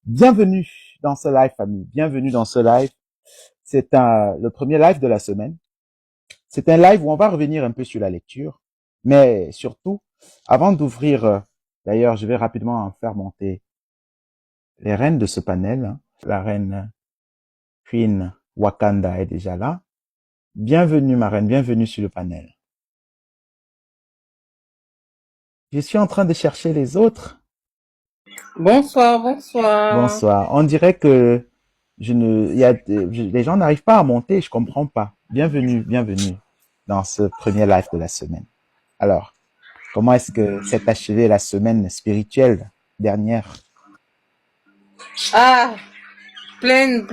Bienvenue dans ce live, famille. Bienvenue dans ce live. C'est le premier live de la semaine. C'est un live où on va revenir un peu sur la lecture. Mais surtout, avant d'ouvrir, d'ailleurs, je vais rapidement en faire monter les reines de ce panel. Hein. La reine Queen Wakanda est déjà là. Bienvenue, ma reine. Bienvenue sur le panel. Je suis en train de chercher les autres. Bonsoir, bonsoir. Bonsoir. On dirait que les gens n'arrivent pas à monter, je comprends pas. Bienvenue, bienvenue dans ce premier live de la semaine. Alors, comment est-ce que s'est achevée la semaine spirituelle dernière? Ah, pleine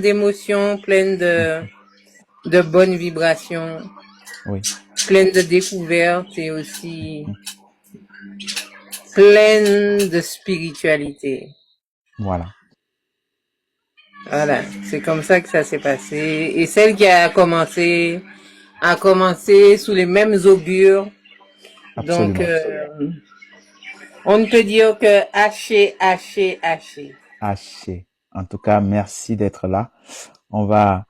d'émotions, pleine de bonnes vibrations, Oui. pleine de découvertes et aussi pleine de spiritualité. Voilà. Voilà, c'est comme ça que ça s'est passé. Et celle qui a commencé sous les mêmes augures. Donc, Absolument. on ne peut dire que haché. Haché. En tout cas, merci d'être là. On va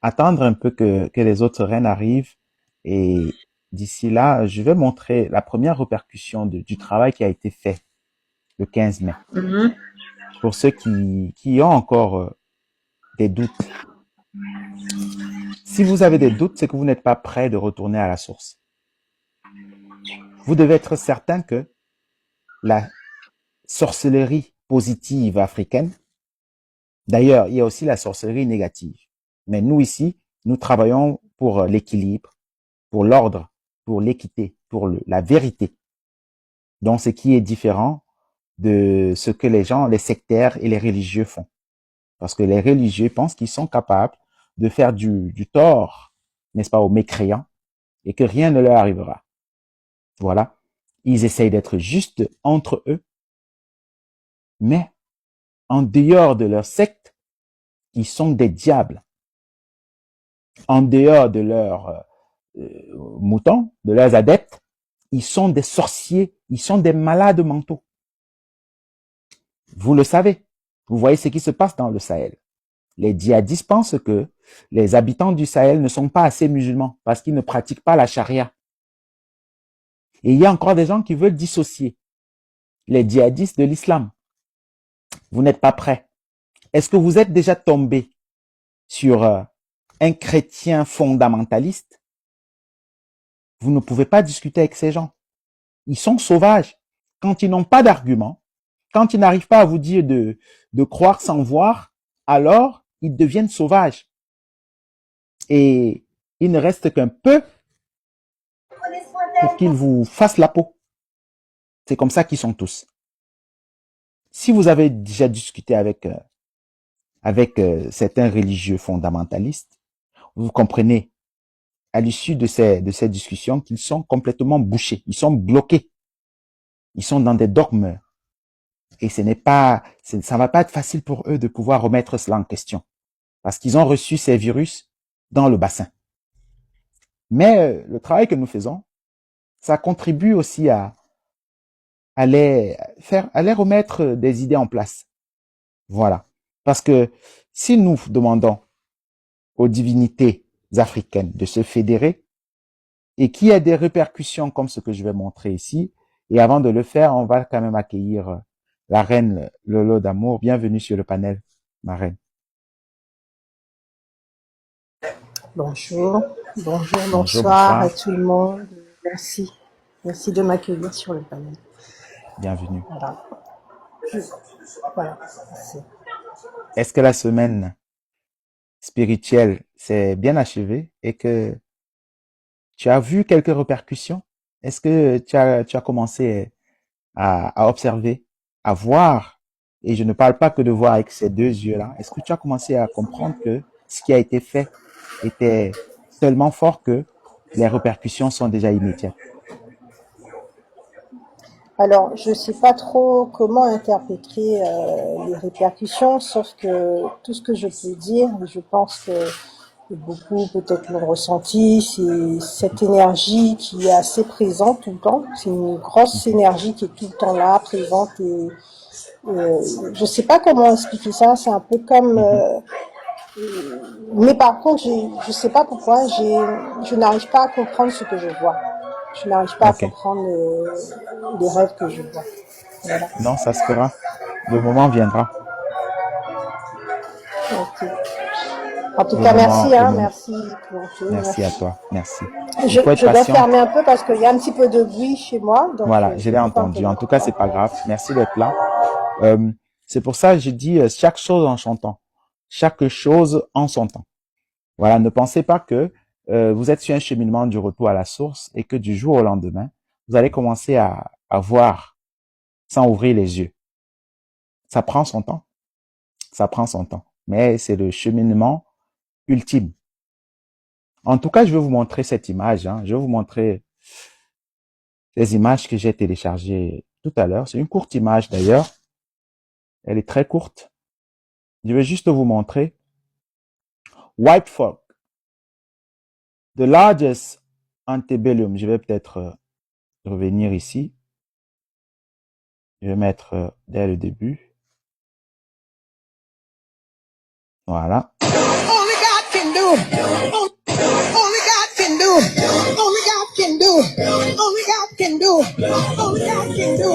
attendre un peu que les autres reines arrivent et d'ici là, je vais montrer la première répercussion du travail qui a été fait le 15 mai. Mhm. Pour ceux qui ont encore des doutes. Si vous avez des doutes, c'est que vous n'êtes pas prêt de retourner à la source. Vous devez être certain que la sorcellerie positive africaine, d'ailleurs, il y a aussi la sorcellerie négative. Mais nous ici, nous travaillons pour l'équilibre, pour l'ordre, pour l'équité, pour la vérité. Donc, ce qui est différent de ce que les gens, les sectaires et les religieux font. Parce que les religieux pensent qu'ils sont capables de faire du tort, n'est-ce pas, aux mécréants, et que rien ne leur arrivera. Voilà. Ils essayent d'être justes entre eux, mais en dehors de leur secte, ils sont des diables. En dehors de leurs moutons, de leurs adeptes, ils sont des sorciers, ils sont des malades mentaux. Vous le savez. Vous voyez ce qui se passe dans le Sahel. Les djihadistes pensent que les habitants du Sahel ne sont pas assez musulmans parce qu'ils ne pratiquent pas la charia. Et il y a encore des gens qui veulent dissocier les djihadistes de l'islam. Vous n'êtes pas prêts. Est-ce que vous êtes déjà tombé sur un chrétien fondamentaliste? Vous ne pouvez pas discuter avec ces gens. Ils sont sauvages. Quand ils n'ont pas d'arguments, quand ils n'arrivent pas à vous dire de croire sans voir, alors ils deviennent sauvages. Et il ne reste qu'un peu pour qu'ils vous fassent la peau. C'est comme ça qu'ils sont tous. Si vous avez déjà discuté avec certains religieux fondamentalistes, vous comprenez à l'issue de ces discussions qu'ils sont complètement bouchés, ils sont bloqués, ils sont dans des dogmes et ça va pas être facile pour eux de pouvoir remettre cela en question parce qu'ils ont reçu ces virus dans le bassin. Mais le travail que nous faisons, ça contribue aussi à les remettre des idées en place. Voilà. Parce que si nous demandons aux divinités africaines de se fédérer et qu'il y a des répercussions comme ce que je vais montrer ici, et avant de le faire, on va quand même accueillir la reine Lolo d'amour. Bienvenue sur le panel, ma reine. Bonjour, bonjour, Bonjour, bonsoir à bonsoir. tout le monde. Merci. Merci de m'accueillir sur le panel. Bienvenue. Voilà. Voilà. Est-ce que la semaine spirituelle s'est bien achevée et que tu as vu quelques répercussions? Est-ce que tu as commencé à observer, à voir, et je ne parle pas que de voir avec ces deux yeux-là, est-ce que tu as commencé à comprendre que ce qui a été fait était tellement fort que les répercussions sont déjà immédiates? Alors, je ne sais pas trop comment interpréter les répercussions, sauf que tout ce que je peux dire, je pense que beaucoup peut-être l'ont ressenti, c'est cette énergie qui est assez présente tout le temps. C'est une grosse énergie qui est tout le temps là, présente Je sais pas comment expliquer ça. C'est un peu comme. Mais par contre, je sais pas pourquoi. Je n'arrive pas à comprendre ce que je vois. Je n'arrive pas à Ok. comprendre les rêves que je vois. Voilà. Non, ça se fera. Le moment viendra. Ok. En tout Le cas, moment, merci, le hein, moment. merci pour tout. Merci à Merci. toi. Merci. Il faut être Je dois patient. fermer un peu parce qu'il y a un petit peu de bruit chez moi, donc Voilà, je je l'ai coupe un peu entendu. le En tout cas, son. c'est pas grave. Merci d'être là. C'est pour ça que je dis chaque chose en son temps. Chaque chose en son temps. Voilà, ne pensez pas que vous êtes sur un cheminement du retour à la source et que du jour au lendemain, vous allez commencer à voir sans ouvrir les yeux. Ça prend son temps. Ça prend son temps. Mais c'est le cheminement ultime. En tout cas, je vais vous montrer cette image. Hein. Je vais vous montrer les images que j'ai téléchargées tout à l'heure. C'est une courte image d'ailleurs. Elle est très courte. Je vais juste vous montrer. White folk, the largest antebellum. Je vais peut-être revenir ici. Je vais mettre dès le début. Voilà. Only God can do. Only God can do. Only God can do. Only God can do. Only God can do.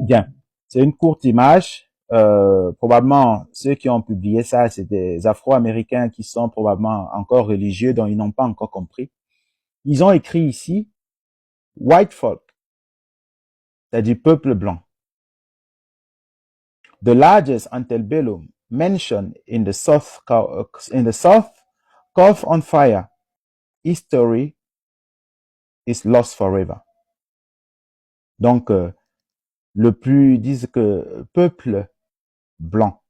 Bien. C'est une courte image. Probablement, ceux qui ont publié ça, c'est des Afro-Américains qui sont probablement encore religieux, dont ils n'ont pas encore compris. Ils ont écrit ici, white folk, c'est-à-dire peuple blanc. The largest antebellum mentioned in the South caught on fire. History is lost forever. Donc, le plus, disent que peuple blanc,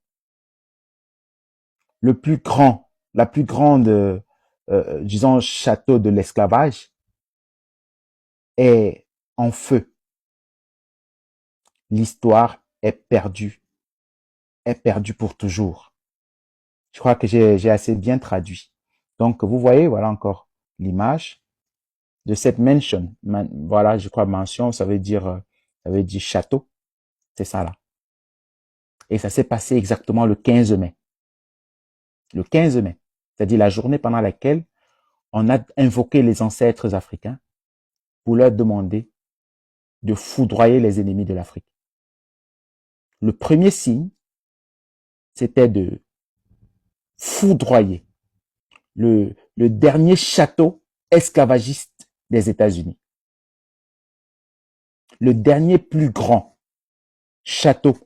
le plus grand, la plus grande, disons, château de l'esclavage est en feu. L'histoire est perdue pour toujours. Je crois que j'ai assez bien traduit. Donc, vous voyez, voilà encore l'image de cette mention. Voilà, je crois mention, ça veut dire château. C'est ça là. Et ça s'est passé exactement le 15 mai. Le 15 mai. C'est-à-dire la journée pendant laquelle on a invoqué les ancêtres africains pour leur demander de foudroyer les ennemis de l'Afrique. Le premier signe, c'était de foudroyer le dernier château esclavagiste des États-Unis. Le dernier plus grand château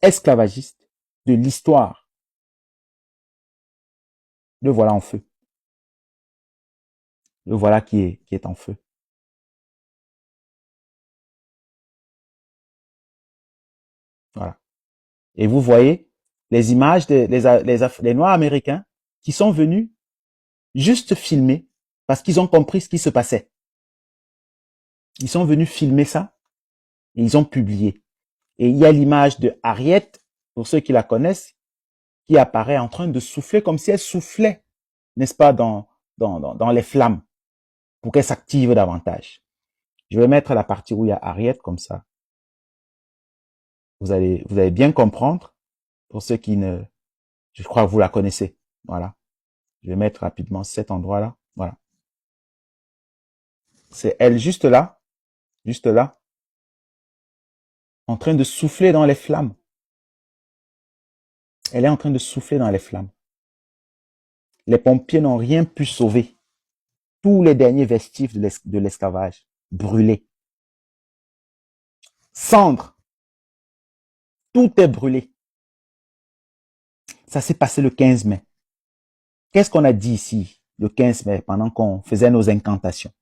esclavagiste de l'histoire. Le voilà en feu. Le voilà qui est en feu. Voilà. Et vous voyez les images des Noirs américains qui sont venus juste filmer parce qu'ils ont compris ce qui se passait. Ils sont venus filmer ça et ils ont publié. Et il y a l'image de Harriet, pour ceux qui la connaissent, qui apparaît en train de souffler comme si elle soufflait, n'est-ce pas, dans les flammes pour qu'elle s'active davantage. Je vais mettre la partie où il y a Harriet comme ça. Vous allez bien comprendre. Pour ceux qui ne, je crois que vous la connaissez. Voilà. Je vais mettre rapidement cet endroit-là. Voilà. C'est elle juste là, en train de souffler dans les flammes. Elle est en train de souffler dans les flammes. Les pompiers n'ont rien pu sauver. Tous les derniers vestiges de l'esclavage brûlés. Cendres. Tout est brûlé. Ça s'est passé le 15 mai. Qu'est-ce qu'on a dit ici le 15 mai pendant qu'on faisait nos incantations?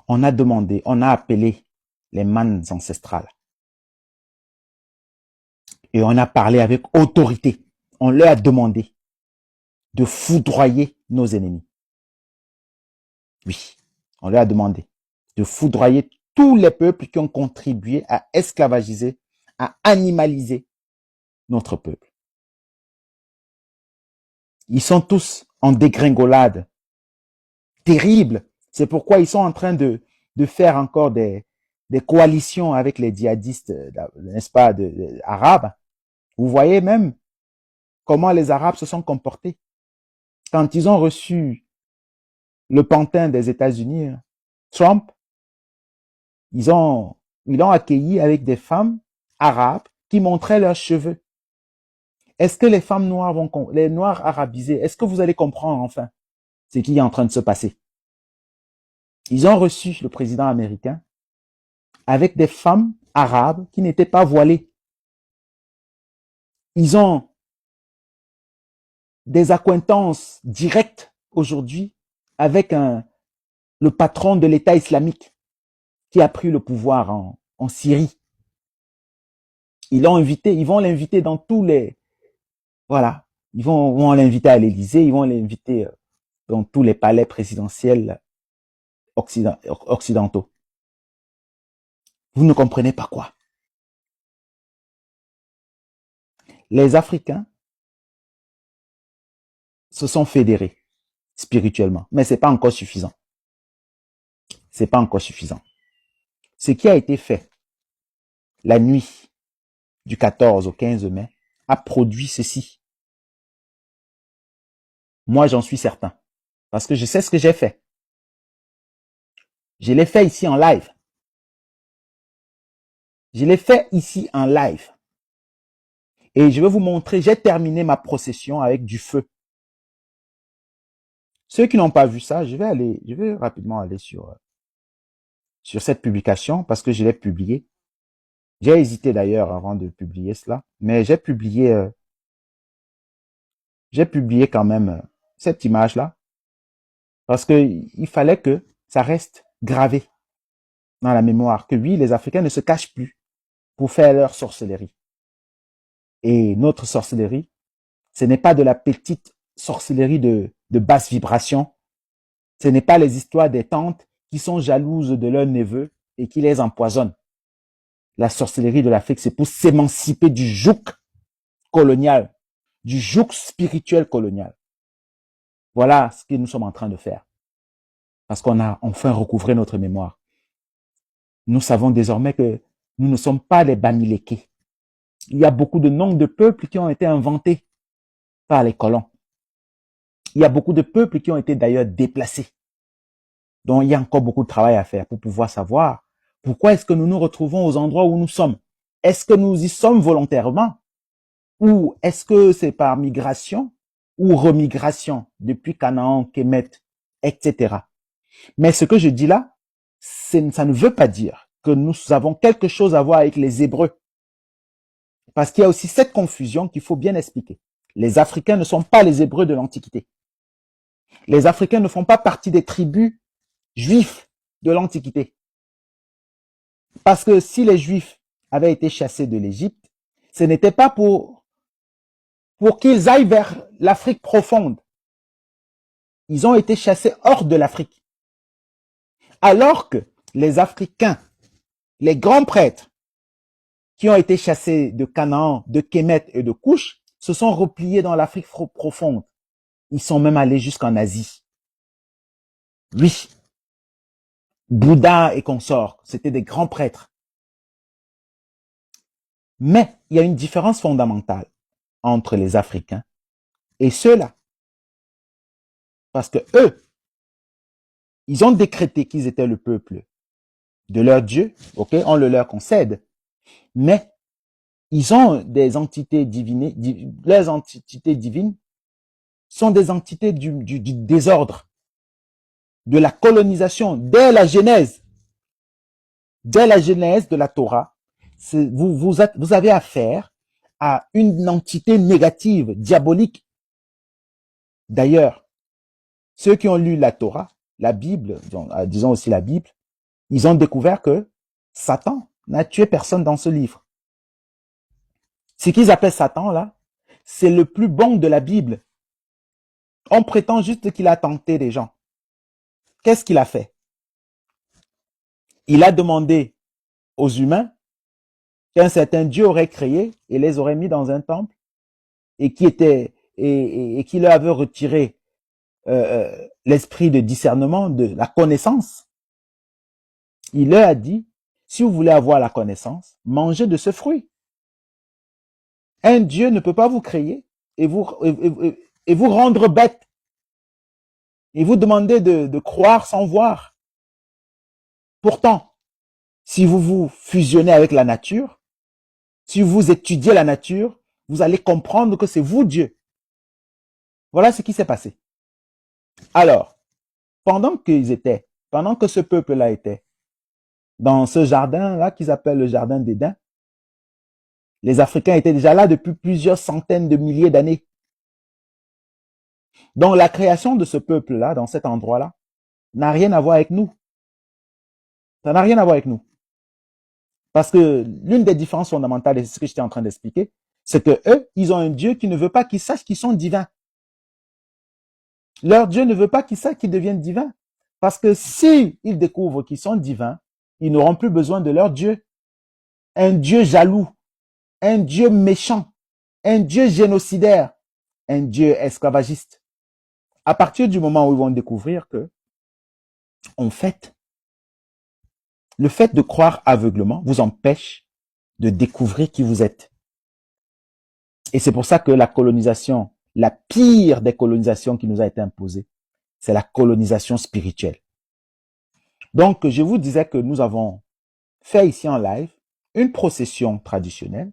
On a demandé, on a appelé les mannes ancestrales. Et on a parlé avec autorité. On leur a demandé de foudroyer nos ennemis. Oui, on leur a demandé de foudroyer tous les peuples qui ont contribué à esclavagiser, à animaliser notre peuple. Ils sont tous en dégringolade terrible. C'est pourquoi ils sont en train de de faire encore des coalitions avec les djihadistes, n'est-ce pas, arabes. Vous voyez même comment les Arabes se sont comportés. Quand ils ont reçu le pantin des États-Unis, Trump, ils l'ont accueilli avec des femmes arabes qui montraient leurs cheveux. Est-ce que les femmes noires les noirs arabisés, est-ce que vous allez comprendre enfin ce qui est en train de se passer? Ils ont reçu le président américain avec des femmes arabes qui n'étaient pas voilées. Ils ont des accointances directes aujourd'hui avec le patron de l'État islamique qui a pris le pouvoir en Syrie. Ils vont l'inviter dans tous les, voilà, ils vont l'inviter à l'Élysée, ils vont l'inviter dans tous les palais présidentiels occidentaux. Vous ne comprenez pas quoi? Les Africains se sont fédérés spirituellement, mais c'est pas encore suffisant. C'est pas encore suffisant. Ce qui a été fait la nuit du 14 au 15 mai a produit ceci. Moi, j'en suis certain. Parce que je sais ce que j'ai fait. Je l'ai fait ici en live. Je l'ai fait ici en live. Et je vais vous montrer, j'ai terminé ma procession avec du feu. Ceux qui n'ont pas vu ça, je vais rapidement aller sur cette publication parce que je l'ai publiée. J'ai hésité d'ailleurs avant de publier cela, mais j'ai publié quand même cette image-là parce que il fallait que ça reste gravé dans la mémoire que oui, les Africains ne se cachent plus pour faire leur sorcellerie. Et notre sorcellerie, ce n'est pas de la petite sorcellerie de basse vibration. Ce n'est pas les histoires des tantes qui sont jalouses de leurs neveux et qui les empoisonnent. La sorcellerie de l'Afrique, c'est pour s'émanciper du joug colonial, du joug spirituel colonial. Voilà ce que nous sommes en train de faire. Parce qu'on a enfin recouvré notre mémoire. Nous savons désormais que nous ne sommes pas les Bamileke. Il y a beaucoup de noms de peuples qui ont été inventés par les colons. Il y a beaucoup de peuples qui ont été d'ailleurs déplacés. Donc, il y a encore beaucoup de travail à faire pour pouvoir savoir pourquoi est-ce que nous nous retrouvons aux endroits où nous sommes. Est-ce que nous y sommes volontairement ou est-ce que c'est par migration ou remigration depuis Canaan, Kémet, etc. Mais ce que je dis là, ça ne veut pas dire que nous avons quelque chose à voir avec les Hébreux. Parce qu'il y a aussi cette confusion qu'il faut bien expliquer. Les Africains ne sont pas les Hébreux de l'Antiquité. Les Africains ne font pas partie des tribus juifs de l'Antiquité. Parce que si les Juifs avaient été chassés de l'Égypte, ce n'était pas pour qu'ils aillent vers l'Afrique profonde. Ils ont été chassés hors de l'Afrique. Alors que les Africains, les grands prêtres, qui ont été chassés de Canaan, de Kémet et de Couche, se sont repliés dans l'Afrique profonde. Ils sont même allés jusqu'en Asie. Oui. Bouddha et consorts, c'était des grands prêtres. Mais il y a une différence fondamentale entre les Africains et ceux-là. Parce que eux, ils ont décrété qu'ils étaient le peuple de leur Dieu, ok, on le leur concède. Mais ils ont des entités divines, leurs entités divines sont des entités du désordre, de la colonisation, dès la Genèse de la Torah. Vous avez affaire à une entité négative, diabolique. D'ailleurs, ceux qui ont lu la Torah, la Bible, disons aussi la Bible, ils ont découvert que Satan n'a tué personne dans ce livre. Ce qu'ils appellent Satan, là, c'est le plus bon de la Bible. On prétend juste qu'il a tenté des gens. Qu'est-ce qu'il a fait? Il a demandé aux humains qu'un certain Dieu aurait créé et les aurait mis dans un temple et qui leur avait retiré l'esprit de discernement, de la connaissance. Il leur a dit, si vous voulez avoir la connaissance, mangez de ce fruit. Un Dieu ne peut pas vous créer et vous rendre bête. Et vous demander de croire sans voir. Pourtant, si vous vous fusionnez avec la nature, si vous étudiez la nature, vous allez comprendre que c'est vous Dieu. Voilà ce qui s'est passé. Alors, pendant que ce peuple-là était dans ce jardin-là qu'ils appellent le jardin d'Éden, les Africains étaient déjà là depuis plusieurs centaines de milliers d'années. Donc la création de ce peuple-là, dans cet endroit-là, n'a rien à voir avec nous. Ça n'a rien à voir avec nous. Parce que l'une des différences fondamentales, et c'est ce que j'étais en train d'expliquer, c'est que eux, ils ont un Dieu qui ne veut pas qu'ils sachent qu'ils sont divins. Leur Dieu ne veut pas qu'ils sachent qu'ils deviennent divins. Parce que s'ils découvrent qu'ils sont divins, ils n'auront plus besoin de leur Dieu. Un Dieu jaloux, un Dieu méchant, un Dieu génocidaire, un Dieu esclavagiste. À partir du moment où ils vont découvrir que, en fait, le fait de croire aveuglement vous empêche de découvrir qui vous êtes. Et c'est pour ça que la colonisation, la pire des colonisations qui nous a été imposée, c'est la colonisation spirituelle. Donc, je vous disais que nous avons fait ici en live une procession traditionnelle.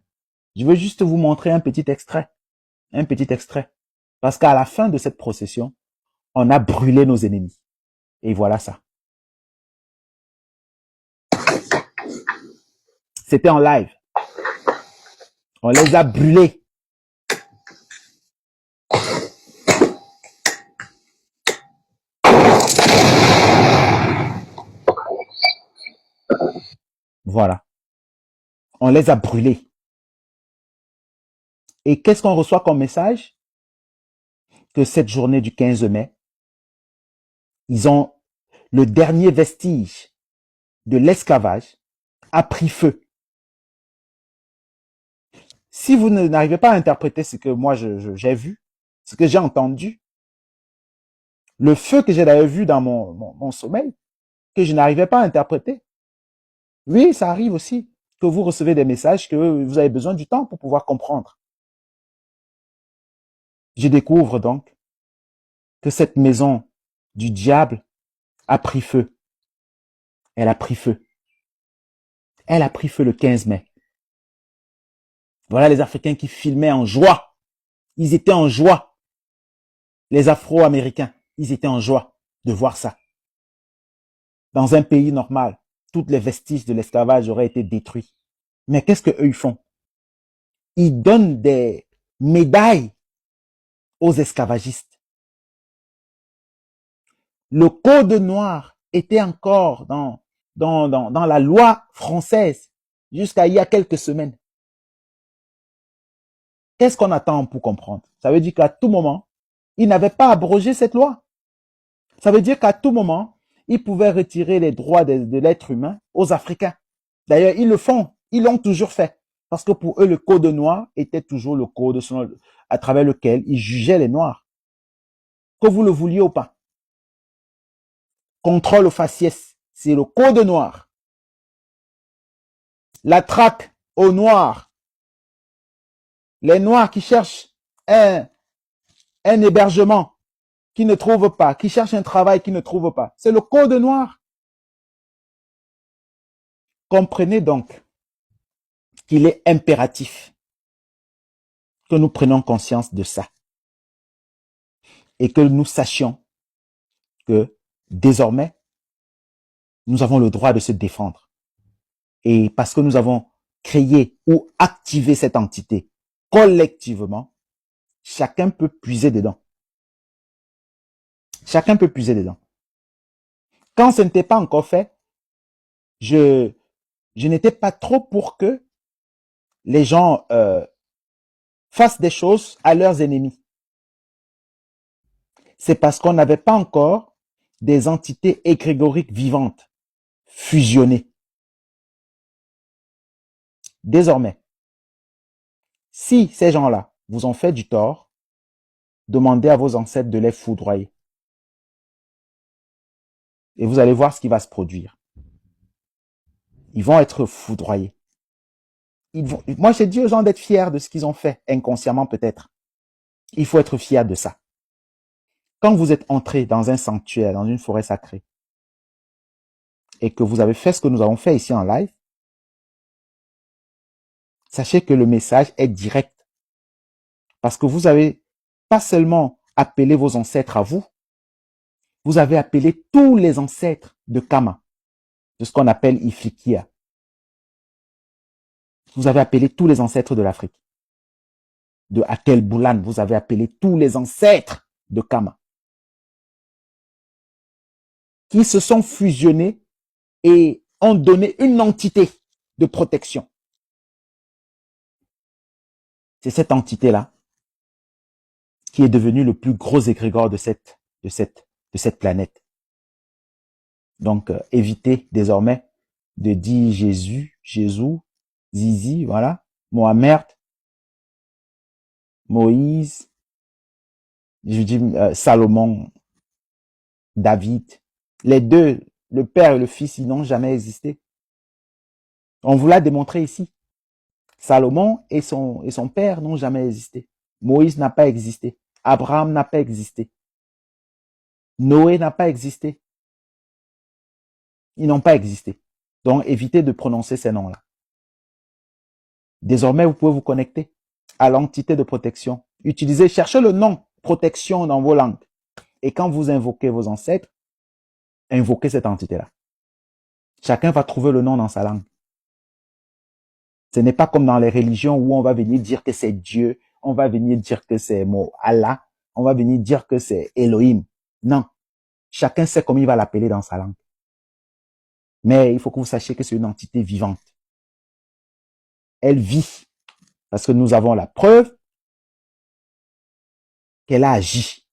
Je veux juste vous montrer un petit extrait. Un petit extrait. Parce qu'à la fin de cette procession, on a brûlé nos ennemis. Et voilà ça. C'était en live. On les a brûlés. Voilà. On les a brûlés. Et qu'est-ce qu'on reçoit comme message? Que cette journée du 15 mai, ils ont le dernier vestige de l'esclavage a pris feu. Si vous n'arrivez pas à interpréter ce que moi j'ai vu, ce que j'ai entendu, le feu que j'ai d'ailleurs vu dans mon sommeil, que je n'arrivais pas à interpréter. Oui, ça arrive aussi que vous recevez des messages que vous avez besoin du temps pour pouvoir comprendre. Je découvre donc que cette maison du diable a pris feu. Elle a pris feu. Elle a pris feu le 15 mai. Voilà les Africains qui filmaient en joie. Ils étaient en joie. Les Afro-Américains, ils étaient en joie de voir ça. Dans un pays normal, tous les vestiges de l'esclavage auraient été détruits. Mais qu'est-ce qu'eux ils font? Ils donnent des médailles aux esclavagistes. Le code noir était encore dans la loi française jusqu'à il y a quelques semaines. Qu'est-ce qu'on attend pour comprendre? Ça veut dire qu'à tout moment, ils n'avaient pas abrogé cette loi. Ça veut dire qu'à tout moment, ils pouvaient retirer les droits de l'être humain aux Africains. D'ailleurs, ils le font. Ils l'ont toujours fait. Parce que pour eux, le code noir était toujours le code à travers lequel ils jugeaient les Noirs. Que vous le vouliez ou pas. Contrôle au faciès, c'est le code noir. La traque aux Noirs. Les Noirs qui cherchent un hébergement, qui ne trouvent pas, qui cherchent un travail, qui ne trouvent pas. C'est le code noir. Comprenez donc qu'il est impératif que nous prenions conscience de ça et que nous sachions que désormais, nous avons le droit de se défendre. Et parce que nous avons créé ou activé cette entité collectivement, chacun peut puiser dedans. Chacun peut puiser dedans. Quand ce n'était pas encore fait, je n'étais pas trop pour que les gens fassent des choses à leurs ennemis. C'est parce qu'on n'avait pas encore des entités égrégoriques vivantes, fusionnées. Désormais, si ces gens-là vous ont fait du tort, demandez à vos ancêtres de les foudroyer. Et vous allez voir ce qui va se produire. Ils vont être foudroyés. Moi, j'ai dit aux gens d'être fiers de ce qu'ils ont fait, inconsciemment peut-être. Il faut être fier de ça. Quand vous êtes entré dans un sanctuaire, dans une forêt sacrée, et que vous avez fait ce que nous avons fait ici en live, sachez que le message est direct. Parce que vous avez pas seulement appelé vos ancêtres à vous, vous avez appelé tous les ancêtres de Kama, de ce qu'on appelle Ifriqiya. Vous avez appelé tous les ancêtres de l'Afrique. De Akel Boulan, vous avez appelé tous les ancêtres de Kama. Qui se sont fusionnés et ont donné une entité de protection. C'est cette entité-là qui est devenue le plus gros égrégore de cette planète. Donc, évitez désormais de dire Jésus, Zizi, voilà, Mohamed, Moïse, je dis Salomon, David. Les deux, le père et le fils, ils n'ont jamais existé. On vous l'a démontré ici. Salomon et son père n'ont jamais existé. Moïse n'a pas existé. Abraham n'a pas existé. Noé n'a pas existé. Ils n'ont pas existé. Donc, évitez de prononcer ces noms-là. Désormais, vous pouvez vous connecter à l'entité de protection. Cherchez le nom protection dans vos langues. Et quand vous invoquez vos ancêtres, invoquez cette entité-là. Chacun va trouver le nom dans sa langue. Ce n'est pas comme dans les religions où on va venir dire que c'est Dieu, on va venir dire que c'est Allah, on va venir dire que c'est Elohim. Non. Chacun sait comment il va l'appeler dans sa langue. Mais il faut que vous sachiez que c'est une entité vivante. Elle vit. Parce que nous avons la preuve qu'elle a agi.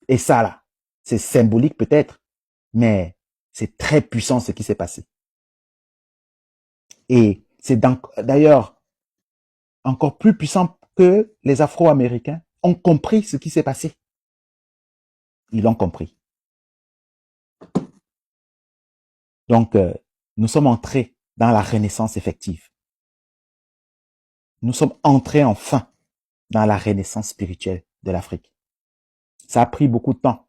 Et ça, là, c'est symbolique peut-être, mais c'est très puissant ce qui s'est passé. Et c'est d'ailleurs encore plus puissant que les Afro-Américains ont compris ce qui s'est passé. Ils l'ont compris. Donc, nous sommes entrés dans la renaissance effective. Nous sommes entrés enfin dans la renaissance spirituelle de l'Afrique. Ça a pris beaucoup de temps.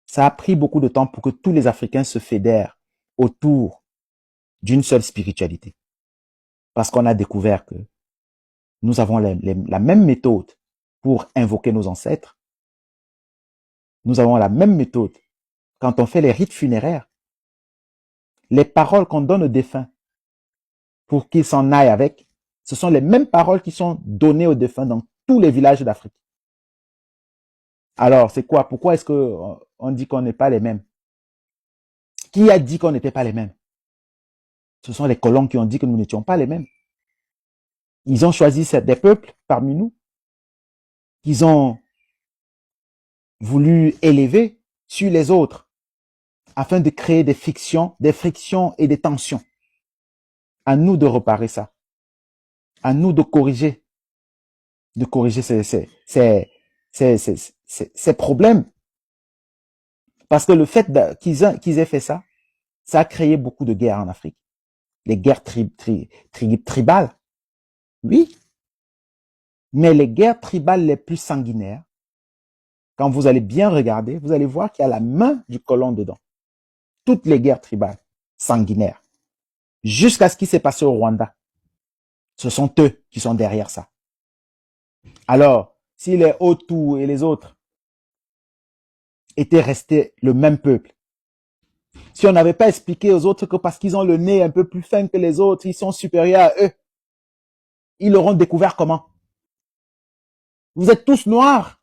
Ça a pris beaucoup de temps pour que tous les Africains se fédèrent autour d'une seule spiritualité. Parce qu'on a découvert que nous avons la même méthode pour invoquer nos ancêtres. Nous avons la même méthode quand on fait les rites funéraires. Les paroles qu'on donne aux défunts pour qu'ils s'en aillent avec, ce sont les mêmes paroles qui sont données aux défunts dans tous les villages d'Afrique. Alors, c'est quoi? Pourquoi est-ce qu'on dit qu'on n'est pas les mêmes? Qui a dit qu'on n'était pas les mêmes? Ce sont les colons qui ont dit que nous n'étions pas les mêmes. Ils ont choisi des peuples parmi nous qu'ils ont voulu élever sur les autres afin de créer des frictions et des tensions. À nous de réparer ça. À nous de corriger ces problèmes. Parce que le fait qu'ils aient fait ça, ça a créé beaucoup de guerres en Afrique. Les guerres tribales. Oui. Mais les guerres tribales les plus sanguinaires, quand vous allez bien regarder, vous allez voir qu'il y a la main du colon dedans. Toutes les guerres tribales sanguinaires. Jusqu'à ce qui s'est passé au Rwanda. Ce sont eux qui sont derrière ça. Alors, si les Hutus et les autres étaient restés le même peuple, si on n'avait pas expliqué aux autres que parce qu'ils ont le nez un peu plus fin que les autres, ils sont supérieurs à eux, ils l'auront découvert comment? Vous êtes tous noirs.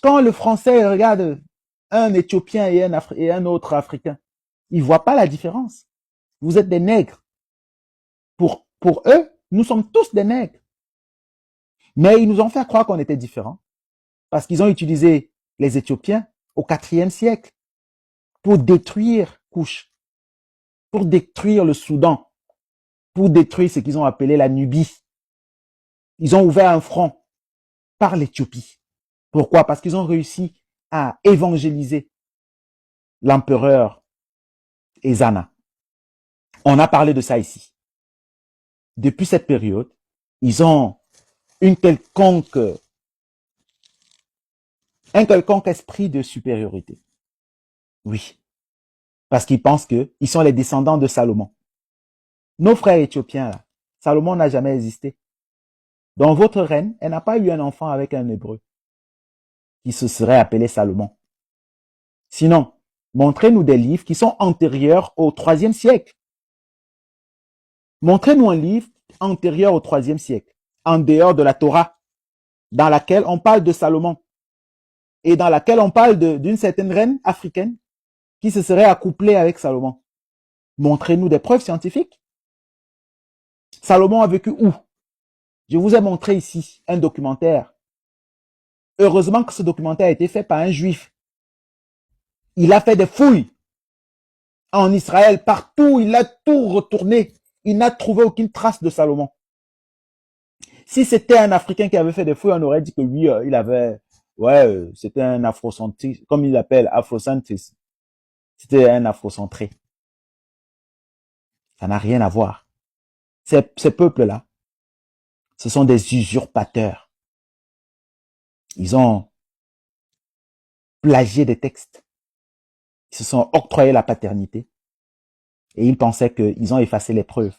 Quand le Français regarde un Éthiopien et un autre Africain, il ne voit pas la différence. Vous êtes des nègres. Pour eux, nous sommes tous des nègres. Mais ils nous ont fait croire qu'on était différents parce qu'ils ont utilisé les Éthiopiens au IVe siècle pour détruire Couche, pour détruire le Soudan, pour détruire ce qu'ils ont appelé la Nubie. Ils ont ouvert un front par l'Éthiopie. Pourquoi? Parce qu'ils ont réussi à évangéliser l'empereur et Zana. On a parlé de ça ici. Depuis cette période, ils ont un quelconque esprit de supériorité. Oui, parce qu'ils pensent qu'ils sont les descendants de Salomon. Nos frères éthiopiens, là, Salomon n'a jamais existé. Donc votre reine, elle n'a pas eu un enfant avec un hébreu qui se serait appelé Salomon. Sinon, montrez-nous des livres qui sont antérieurs au IIIe siècle. Montrez-nous un livre antérieur au IIIe siècle, en dehors de la Torah, dans laquelle on parle de Salomon et dans laquelle on parle d'une certaine reine africaine qui se serait accouplée avec Salomon. Montrez-nous des preuves scientifiques. Salomon a vécu où? Je vous ai montré ici un documentaire. Heureusement que ce documentaire a été fait par un juif. Il a fait des fouilles en Israël, partout, il a tout retourné. Il n'a trouvé aucune trace de Salomon. Si c'était un Africain qui avait fait des fouilles, on aurait dit que oui, il avait, c'était un afrocentriste, comme il l'appelle, afrocentriste. C'était un afrocentré. Ça n'a rien à voir. Ces peuples-là, ce sont des usurpateurs. Ils ont plagié des textes. Ils se sont octroyés la paternité. Et ils pensaient qu'ils ont effacé les preuves.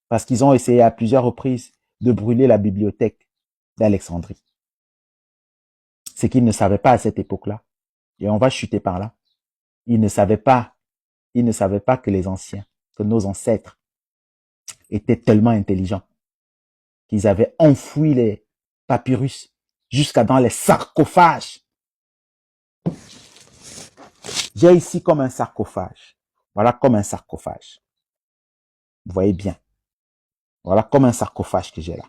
Parce qu'ils ont essayé à plusieurs reprises de brûler la bibliothèque d'Alexandrie. C'est qu'ils ne savaient pas à cette époque-là. Et on va chuter par là. Ils ne savaient pas que les anciens, que nos ancêtres étaient tellement intelligents qu'ils avaient enfoui les papyrus jusqu'à dans les sarcophages. J'ai ici comme un sarcophage. Voilà comme un sarcophage. Vous voyez bien. Voilà comme un sarcophage que j'ai là.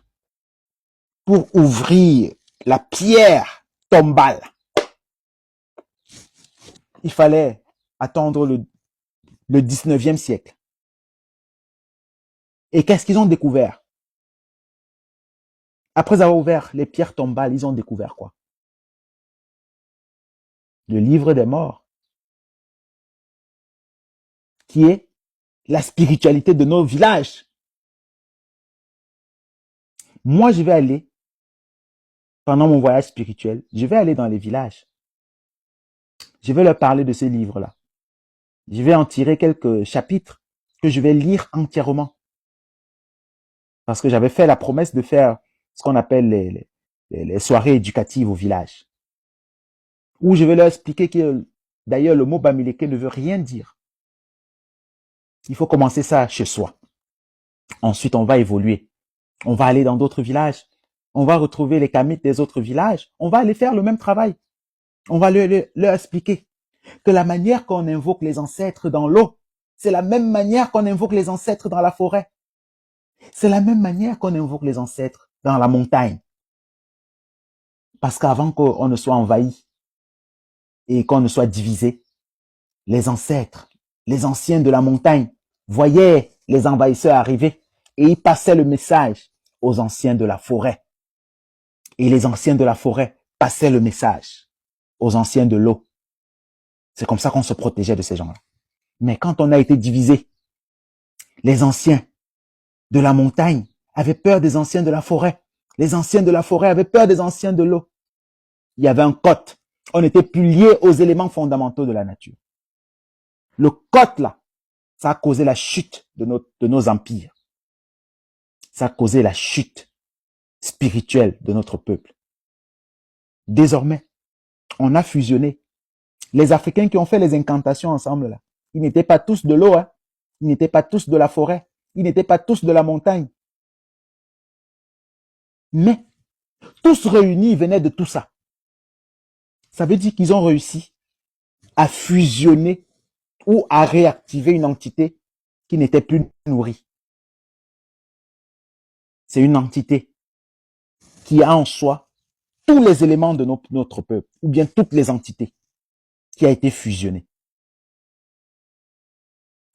Pour ouvrir la pierre tombale, il fallait attendre le 19e siècle. Et qu'est-ce qu'ils ont découvert? Après avoir ouvert les pierres tombales, ils ont découvert quoi? Le livre des morts, qui est la spiritualité de nos villages. Moi, je vais aller, pendant mon voyage spirituel, je vais aller dans les villages. Je vais leur parler de ce livre-là. Je vais en tirer quelques chapitres que je vais lire entièrement. Parce que j'avais fait la promesse de faire ce qu'on appelle les soirées éducatives au village. Où je vais leur expliquer que, d'ailleurs, le mot Bamileke ne veut rien dire. Il faut commencer ça chez soi. Ensuite, on va évoluer. On va aller dans d'autres villages. On va retrouver les kamites des autres villages. On va aller faire le même travail. On va leur expliquer que la manière qu'on invoque les ancêtres dans l'eau, c'est la même manière qu'on invoque les ancêtres dans la forêt. C'est la même manière qu'on invoque les ancêtres dans la montagne. Parce qu'avant qu'on ne soit envahi et qu'on ne soit divisé, les ancêtres, les anciens de la montagne voyaient les envahisseurs arriver et ils passaient le message aux anciens de la forêt. Et les anciens de la forêt passaient le message aux anciens de l'eau. C'est comme ça qu'on se protégeait de ces gens-là. Mais quand on a été divisé, les anciens de la montagne avaient peur des anciens de la forêt. Les anciens de la forêt avaient peur des anciens de l'eau. Il y avait un code. On n'était plus liés aux éléments fondamentaux de la nature. Le code là, ça a causé la chute de nos empires. Ça a causé la chute spirituelle de notre peuple. Désormais, on a fusionné. Les Africains qui ont fait les incantations ensemble là, ils n'étaient pas tous de l'eau, hein. Ils n'étaient pas tous de la forêt. Ils n'étaient pas tous de la montagne. Mais, tous réunis venaient de tout ça. Ça veut dire qu'ils ont réussi à fusionner ou à réactiver une entité qui n'était plus nourrie. C'est une entité qui a en soi tous les éléments de notre peuple, ou bien toutes les entités, qui a été fusionnée.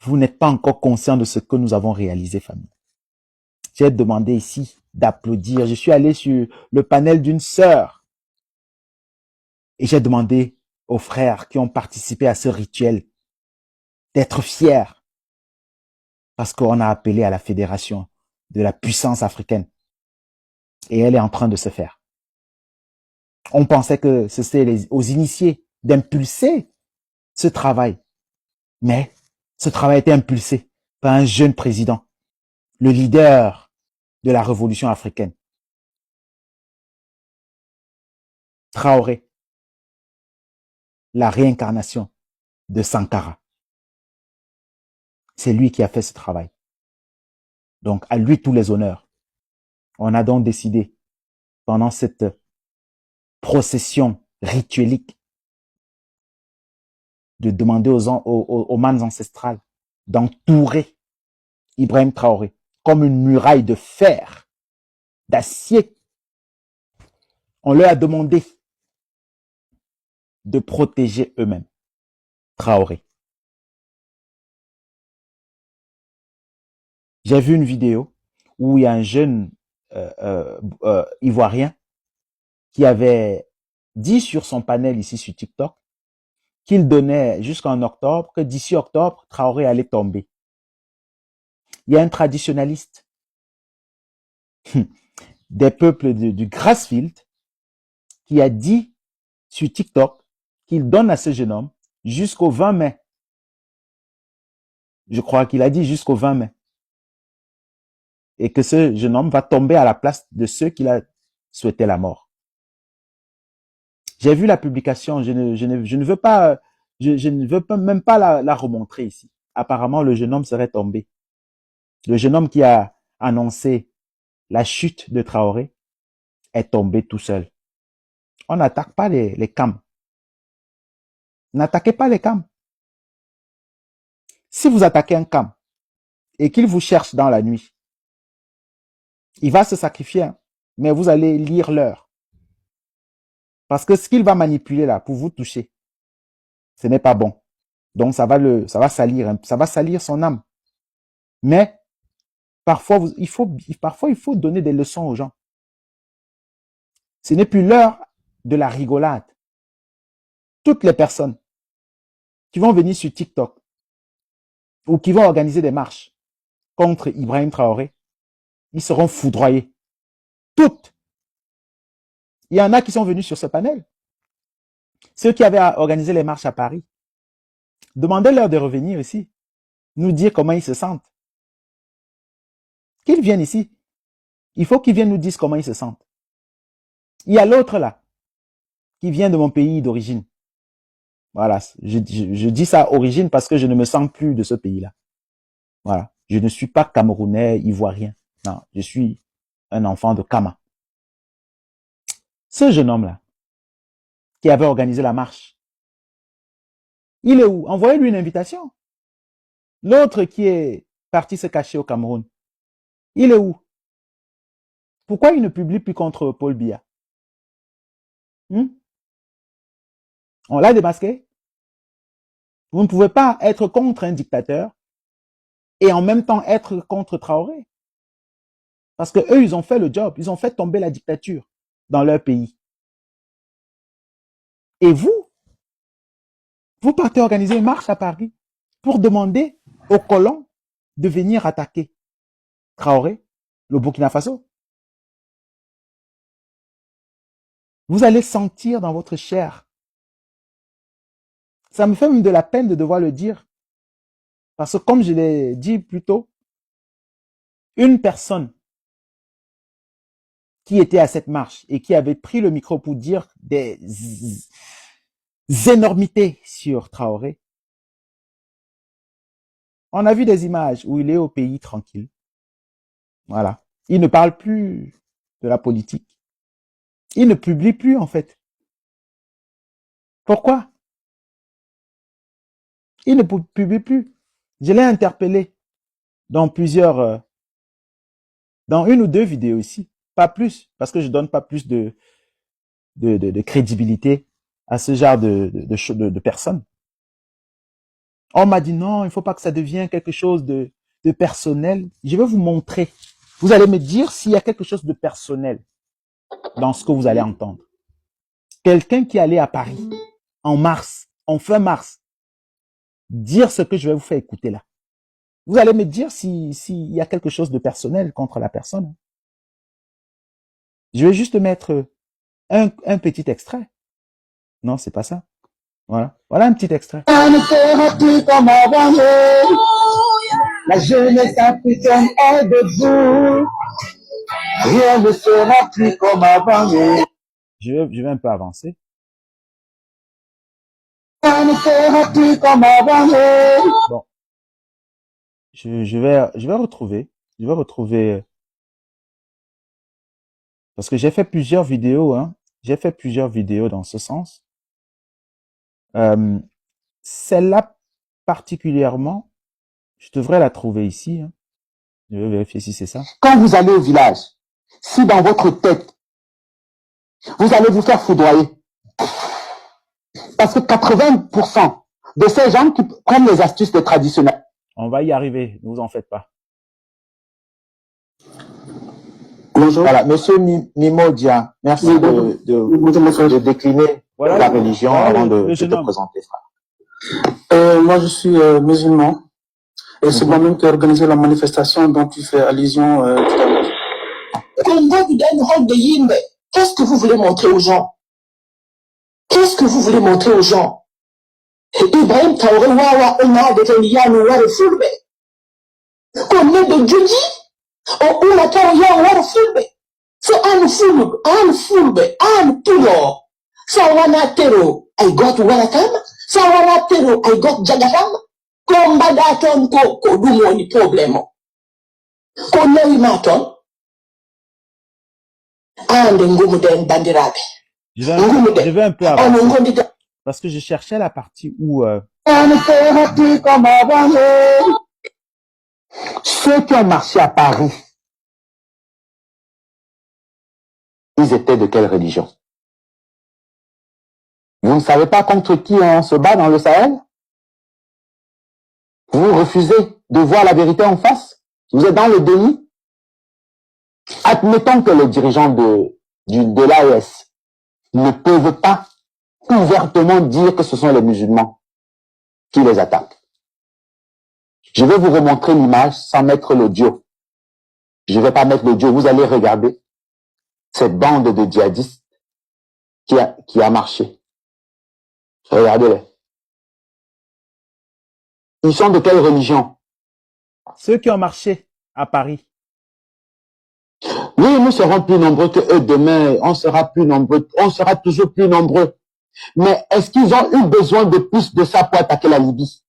Vous n'êtes pas encore conscient de ce que nous avons réalisé, famille. J'ai demandé ici d'applaudir. Je suis allé sur le panel d'une sœur et j'ai demandé aux frères qui ont participé à ce rituel d'être fiers parce qu'on a appelé à la fédération de la puissance africaine. Et elle est en train de se faire. On pensait que c'était aux initiés d'impulser ce travail. Mais ce travail a été impulsé par un jeune président, le leader de la révolution africaine. Traoré, la réincarnation de Sankara. C'est lui qui a fait ce travail. Donc, à lui tous les honneurs. On a donc décidé, pendant cette procession rituelique, de demander aux mânes ancestrales d'entourer Ibrahim Traoré comme une muraille de fer, d'acier. On leur a demandé de protéger eux-mêmes Traoré. J'ai vu une vidéo où il y a un jeune Ivoirien qui avait dit sur son panel ici sur TikTok qu'il donnait jusqu'en octobre, que d'ici octobre, Traoré allait tomber. Il y a un traditionnaliste des peuples du Grassfield qui a dit sur TikTok qu'il donne à ce jeune homme jusqu'au 20 mai. Je crois qu'il a dit jusqu'au 20 mai. Et que ce jeune homme va tomber à la place de ceux qui a souhaité la mort. J'ai vu la publication, je ne veux pas, je ne veux pas, même pas la remontrer ici. Apparemment, le jeune homme serait tombé. Le jeune homme qui a annoncé la chute de Traoré est tombé tout seul. On n'attaque pas les camps. N'attaquez pas les camps. Si vous attaquez un camp et qu'il vous cherche dans la nuit, il va se sacrifier, hein, mais vous allez lire l'heure. Parce que ce qu'il va manipuler là pour vous toucher, ce n'est pas bon. Donc ça va salir son âme. Mais parfois il faut donner des leçons aux gens. Ce n'est plus l'heure de la rigolade. Toutes les personnes qui vont venir sur TikTok ou qui vont organiser des marches contre Ibrahim Traoré, ils seront foudroyés. Toutes. Il y en a qui sont venus sur ce panel. Ceux qui avaient organisé les marches à Paris. Demandez-leur de revenir ici, nous dire comment ils se sentent. Qu'ils viennent ici. Il faut qu'ils viennent nous dire comment ils se sentent. Il y a l'autre là, qui vient de mon pays d'origine. Voilà, je dis ça origine parce que je ne me sens plus de ce pays-là. Voilà, je ne suis pas camerounais, ivoirien. Non, je suis un enfant de Kama. Ce jeune homme-là, qui avait organisé la marche, il est où? Envoyez-lui une invitation. L'autre qui est parti se cacher au Cameroun, il est où? Pourquoi il ne publie plus contre Paul Biya? On l'a démasqué. Vous ne pouvez pas être contre un dictateur et en même temps être contre Traoré. Parce que eux, ils ont fait le job. Ils ont fait tomber la dictature dans leur pays. Et vous partez organiser une marche à Paris pour demander aux colons de venir attaquer Traoré, le Burkina Faso. Vous allez sentir dans votre chair. Ça me fait même de la peine de devoir le dire. Parce que comme je l'ai dit plus tôt, une personne qui était à cette marche et qui avait pris le micro pour dire des énormités sur Traoré, on a vu des images où il est au pays tranquille. Voilà. Il ne parle plus de la politique. Il ne publie plus, en fait. Pourquoi? Il ne publie plus. Je l'ai interpellé dans dans une ou deux vidéos ici. Pas plus, parce que je donne pas plus de crédibilité à ce genre de personnes. On m'a dit non, il faut pas que ça devienne quelque chose de personnel. Je vais vous montrer. Vous allez me dire s'il y a quelque chose de personnel dans ce que vous allez entendre. Quelqu'un qui allait à Paris en fin mars, dire ce que je vais vous faire écouter là. Vous allez me dire s'il y a quelque chose de personnel contre la personne. Je vais juste mettre un petit extrait. Non, c'est pas ça. Voilà. Voilà un petit extrait. On ne sera plus comme avant. La jeunesse africaine est debout. Rien ne sera plus comme avant. Je vais un peu avancer. On ne sera plus comme avant. Bon. Je vais retrouver. Je vais retrouver. Parce que j'ai fait plusieurs vidéos, hein. J'ai fait plusieurs vidéos dans ce sens. Celle-là particulièrement, je devrais la trouver ici, hein. Je vais vérifier si c'est ça. Quand vous allez au village, si dans votre tête, vous allez vous faire foudroyer. Parce que 80% de ces gens qui prennent les astuces des traditionnels. On va y arriver, ne vous en faites pas. Bonjour. Voilà, monsieur Mimodia, merci de décliner Voilà la religion avant de te jeune homme. présenter, frère. Moi, je suis musulman et c'est moi-même qui ai organisé la manifestation dont tu fais allusion tout à l'heure. Qu'est-ce que vous voulez montrer aux gens? Qu'est-ce que vous voulez montrer aux gens? Ibrahim Traoré, wawa, on a des Eliyahu, wara fulbe. Qu'on est de Djudi, on a Traoré, wara fulbe. C'est un fulbe, un pulo. Sawana tero, I got welcome. Sawana tero, I got jagatam. Komba daton ko dumoni problemo. Ko newi maton. And ngumuden bandirabe. Je vais un peu avancer. Parce que je cherchais la partie où... Ceux qui ont marché à Paris, ils étaient de quelle religion? Vous ne savez pas contre qui on se bat dans le Sahel? Vous refusez de voir la vérité en face? Vous êtes dans le déni? Admettons que les dirigeants de l'AES ne peuvent pas ouvertement dire que ce sont les musulmans qui les attaquent. Je vais vous remontrer l'image sans mettre l'audio. Je ne vais pas mettre l'audio, vous allez regarder cette bande de djihadistes qui a marché. Regardez-les. Ils sont de quelle religion? Ceux qui ont marché à Paris. Oui, nous serons plus nombreux que eux demain. On sera plus nombreux. On sera toujours plus nombreux. Mais est-ce qu'ils ont eu besoin de plus de ça pour attaquer la Libye?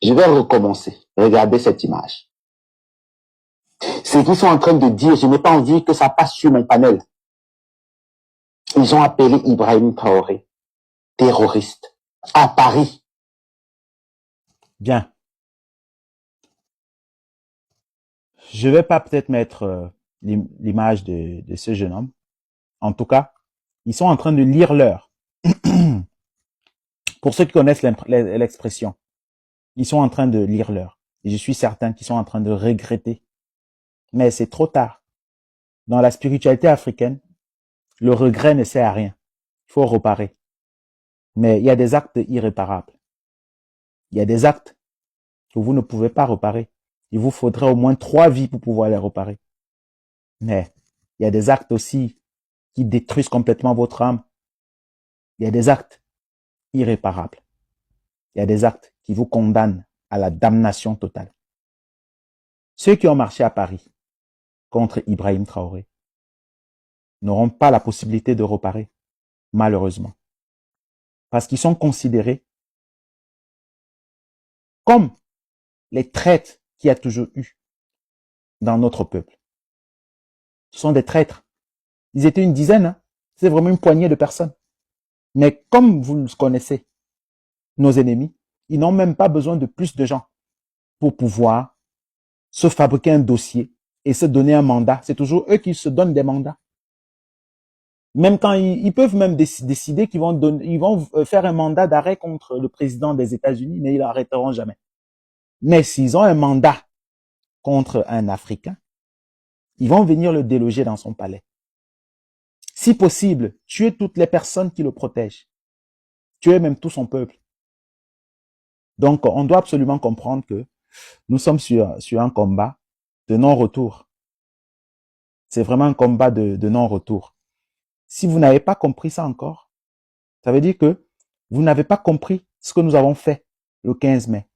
Je vais recommencer. Regardez cette image. C'est qu'ils sont en train de dire, je n'ai pas envie que ça passe sur mon panel. Ils ont appelé Ibrahim Traoré terroriste à Paris. Bien. Je vais pas peut-être mettre l'image de ce jeune homme. En tout cas, ils sont en train de lire l'heure. Pour ceux qui connaissent l'expression, ils sont en train de lire l'heure. Et je suis certain qu'ils sont en train de regretter. Mais c'est trop tard. Dans la spiritualité africaine, le regret ne sert à rien. Il faut réparer. Mais il y a des actes irréparables. Il y a des actes que vous ne pouvez pas réparer. Il vous faudrait au moins 3 vies pour pouvoir les réparer. Mais il y a des actes aussi qui détruisent complètement votre âme. Il y a des actes irréparables. Il y a des actes qui vous condamnent à la damnation totale. Ceux qui ont marché à Paris contre Ibrahim Traoré n'auront pas la possibilité de réparer, malheureusement. Parce qu'ils sont considérés comme les traîtres qu'il y a toujours eu dans notre peuple. Ce sont des traîtres. Ils étaient une dizaine, hein. C'est vraiment une poignée de personnes. Mais comme vous le connaissez, nos ennemis, ils n'ont même pas besoin de plus de gens pour pouvoir se fabriquer un dossier et se donner un mandat. C'est toujours eux qui se donnent des mandats. Même quand ils peuvent même décider qu'ils vont faire un mandat d'arrêt contre le président des États-Unis, mais ils l'arrêteront jamais. Mais s'ils ont un mandat contre un Africain, ils vont venir le déloger dans son palais. Si possible, tuer toutes les personnes qui le protègent. Tuer même tout son peuple. Donc, on doit absolument comprendre que nous sommes sur un combat de non-retour. C'est vraiment un combat de non-retour. Si vous n'avez pas compris ça encore, ça veut dire que vous n'avez pas compris ce que nous avons fait le 15 mai.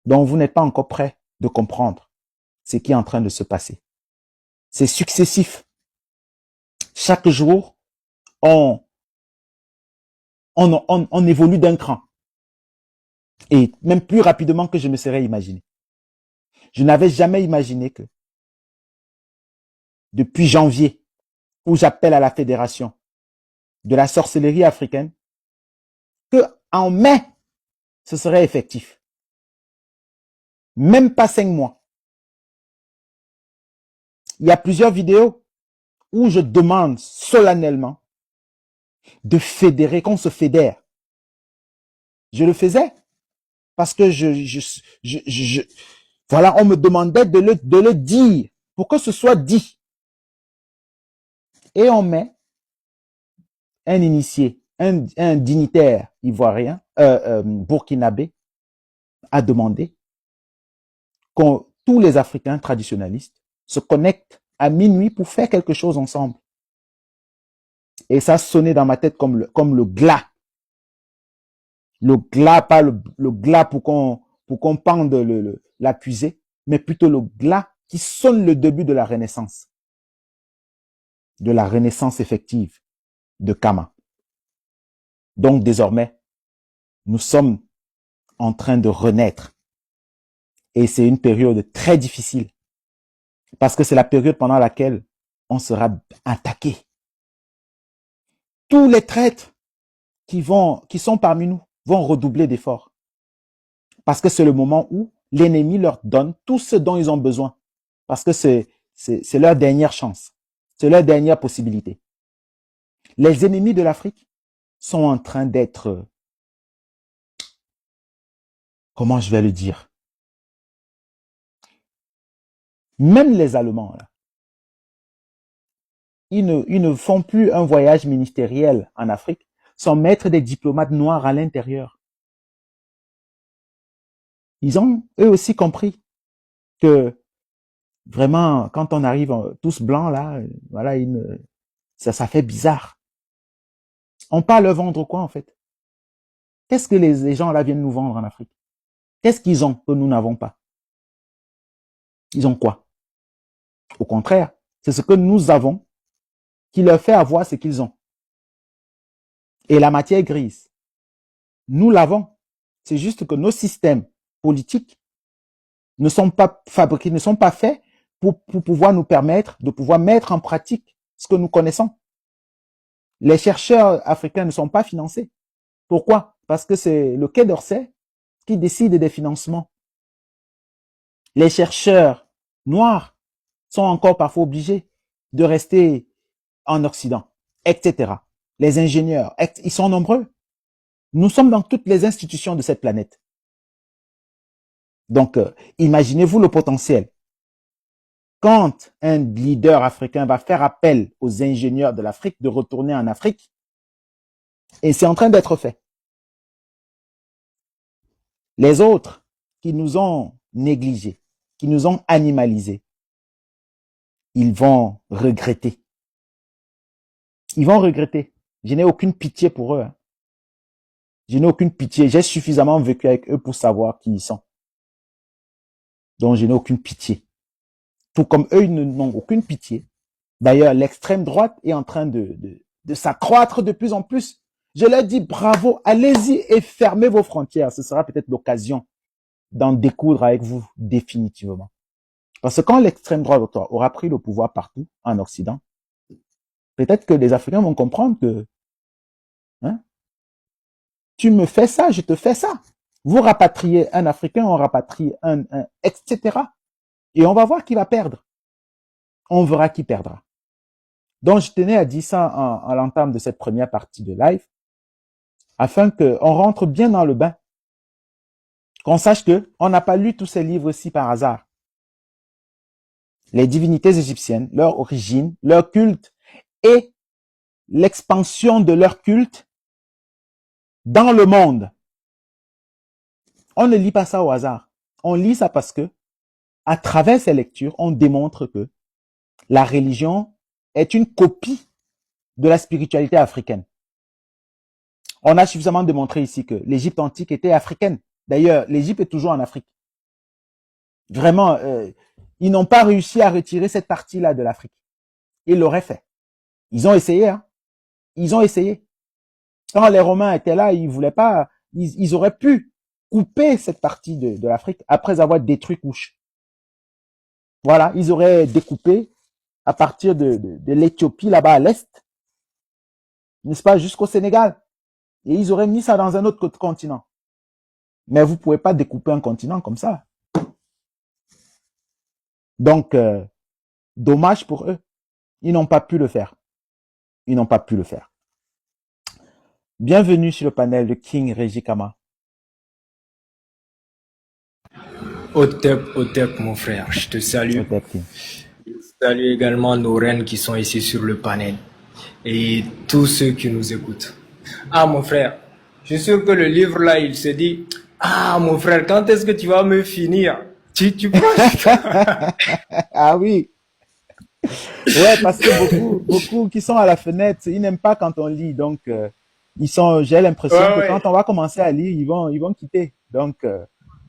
Donc, vous n'êtes pas encore prêt de comprendre ce qui est en train de se passer. C'est successif. Chaque jour, on évolue d'un cran. Et même plus rapidement que je me serais imaginé. Je n'avais jamais imaginé que depuis janvier, où j'appelle à la fédération de la sorcellerie africaine, que en mai, ce serait effectif. Même pas 5 mois. Il y a plusieurs vidéos où je demande solennellement de fédérer, qu'on se fédère. Je le faisais parce que voilà, on me demandait de le dire pour que ce soit dit. Et on met un initié, un dignitaire ivoirien, burkinabé, a demandé que tous les Africains traditionnalistes se connectent à minuit pour faire quelque chose ensemble. Et ça sonnait dans ma tête comme le glas. Le glas, pas le glas pour qu'on pende l'accusé, mais plutôt le glas qui sonne le début de la renaissance. De la renaissance effective de Kama. Donc désormais, nous sommes en train de renaître. Et c'est une période très difficile. Parce que c'est la période pendant laquelle on sera attaqué. Tous les traîtres qui sont parmi nous vont redoubler d'efforts. Parce que c'est le moment où l'ennemi leur donne tout ce dont ils ont besoin. Parce que c'est leur dernière chance. C'est leur dernière possibilité. Les ennemis de l'Afrique sont en train d'être, comment je vais le dire? Même les Allemands, là, ils ne font plus un voyage ministériel en Afrique sans mettre des diplomates noirs à l'intérieur. Ils ont eux aussi compris que vraiment, quand on arrive tous blancs là, voilà, ça fait bizarre. On part leur vendre quoi en fait? Qu'est-ce que les gens là viennent nous vendre en Afrique? Qu'est-ce qu'ils ont que nous n'avons pas? Ils ont quoi? Au contraire, c'est ce que nous avons qui leur fait avoir ce qu'ils ont. Et la matière grise, nous l'avons. C'est juste que nos systèmes politiques ne sont pas fabriqués, ne sont pas faits pour pouvoir nous permettre de pouvoir mettre en pratique ce que nous connaissons. Les chercheurs africains ne sont pas financés. Pourquoi? Parce que c'est le Quai d'Orsay qui décide des financements. Les chercheurs noirs sont encore parfois obligés de rester en Occident, etc. Les ingénieurs, ils sont nombreux. Nous sommes dans toutes les institutions de cette planète. Donc, imaginez-vous le potentiel. Quand un leader africain va faire appel aux ingénieurs de l'Afrique de retourner en Afrique, et c'est en train d'être fait. Les autres qui nous ont négligés, qui nous ont animalisés, ils vont regretter. Ils vont regretter. Je n'ai aucune pitié pour eux. Je n'ai aucune pitié. J'ai suffisamment vécu avec eux pour savoir qui ils sont. Donc, je n'ai aucune pitié. Tout comme eux, ils n'ont aucune pitié. D'ailleurs, l'extrême droite est en train de s'accroître de plus en plus. Je leur dis bravo, allez-y et fermez vos frontières. Ce sera peut-être l'occasion d'en découdre avec vous définitivement. Parce que quand l'extrême droite aura pris le pouvoir partout en Occident, peut-être que les Africains vont comprendre que tu me fais ça, je te fais ça. Vous rapatriez un Africain, on rapatrie un etc. Et on va voir qui va perdre. On verra qui perdra. Donc, je tenais à dire ça en l'entame de cette première partie de live, afin qu'on rentre bien dans le bain. Qu'on sache que on n'a pas lu tous ces livres-ci par hasard. Les divinités égyptiennes, leur origine, leur culte et l'expansion de leur culte dans le monde. On ne lit pas ça au hasard. On lit ça parce que, à travers ces lectures, on démontre que la religion est une copie de la spiritualité africaine. On a suffisamment démontré ici que l'Égypte antique était africaine. D'ailleurs, l'Égypte est toujours en Afrique. Vraiment, ils n'ont pas réussi à retirer cette partie-là de l'Afrique. Ils l'auraient fait. Ils ont essayé, hein. Ils ont essayé. Quand les Romains étaient là, ils voulaient pas, ils auraient pu couper cette partie de l'Afrique après avoir détruit Couche. Voilà, ils auraient découpé à partir de l'Éthiopie là-bas à l'est, n'est-ce pas, jusqu'au Sénégal. Et ils auraient mis ça dans un autre continent. Mais vous pouvez pas découper un continent comme ça. Donc, dommage pour eux. Ils n'ont pas pu le faire. Ils n'ont pas pu le faire. Bienvenue sur le panel de King Regikama. Otep, mon frère, je te salue. Otep King. Je salue également nos reines qui sont ici sur le panel et tous ceux qui nous écoutent. Ah, mon frère, je suis sûr que le livre là, il se dit, ah, mon frère, quand est-ce que tu vas me finir? Tu prends Ah oui. Ouais, parce que beaucoup qui sont à la fenêtre, ils n'aiment pas quand on lit. Donc, j'ai l'impression que quand on va commencer à lire, ils vont quitter. Donc,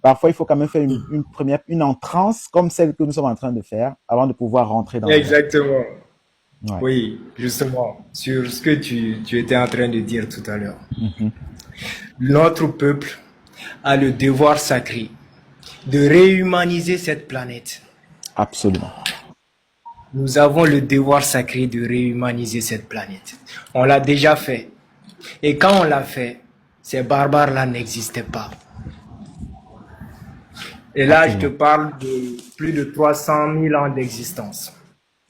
parfois, il faut quand même faire une entrance comme celle que nous sommes en train de faire avant de pouvoir rentrer dans Exactement. Ouais. Oui, justement, sur ce que tu étais en train de dire tout à l'heure. Notre peuple a le devoir sacré de réhumaniser cette planète. Absolument. Nous avons le devoir sacré de réhumaniser cette planète. On l'a déjà fait. Et quand on l'a fait, ces barbares-là n'existaient pas. Et là, Absolument. je te parle de plus de 300 000 ans d'existence.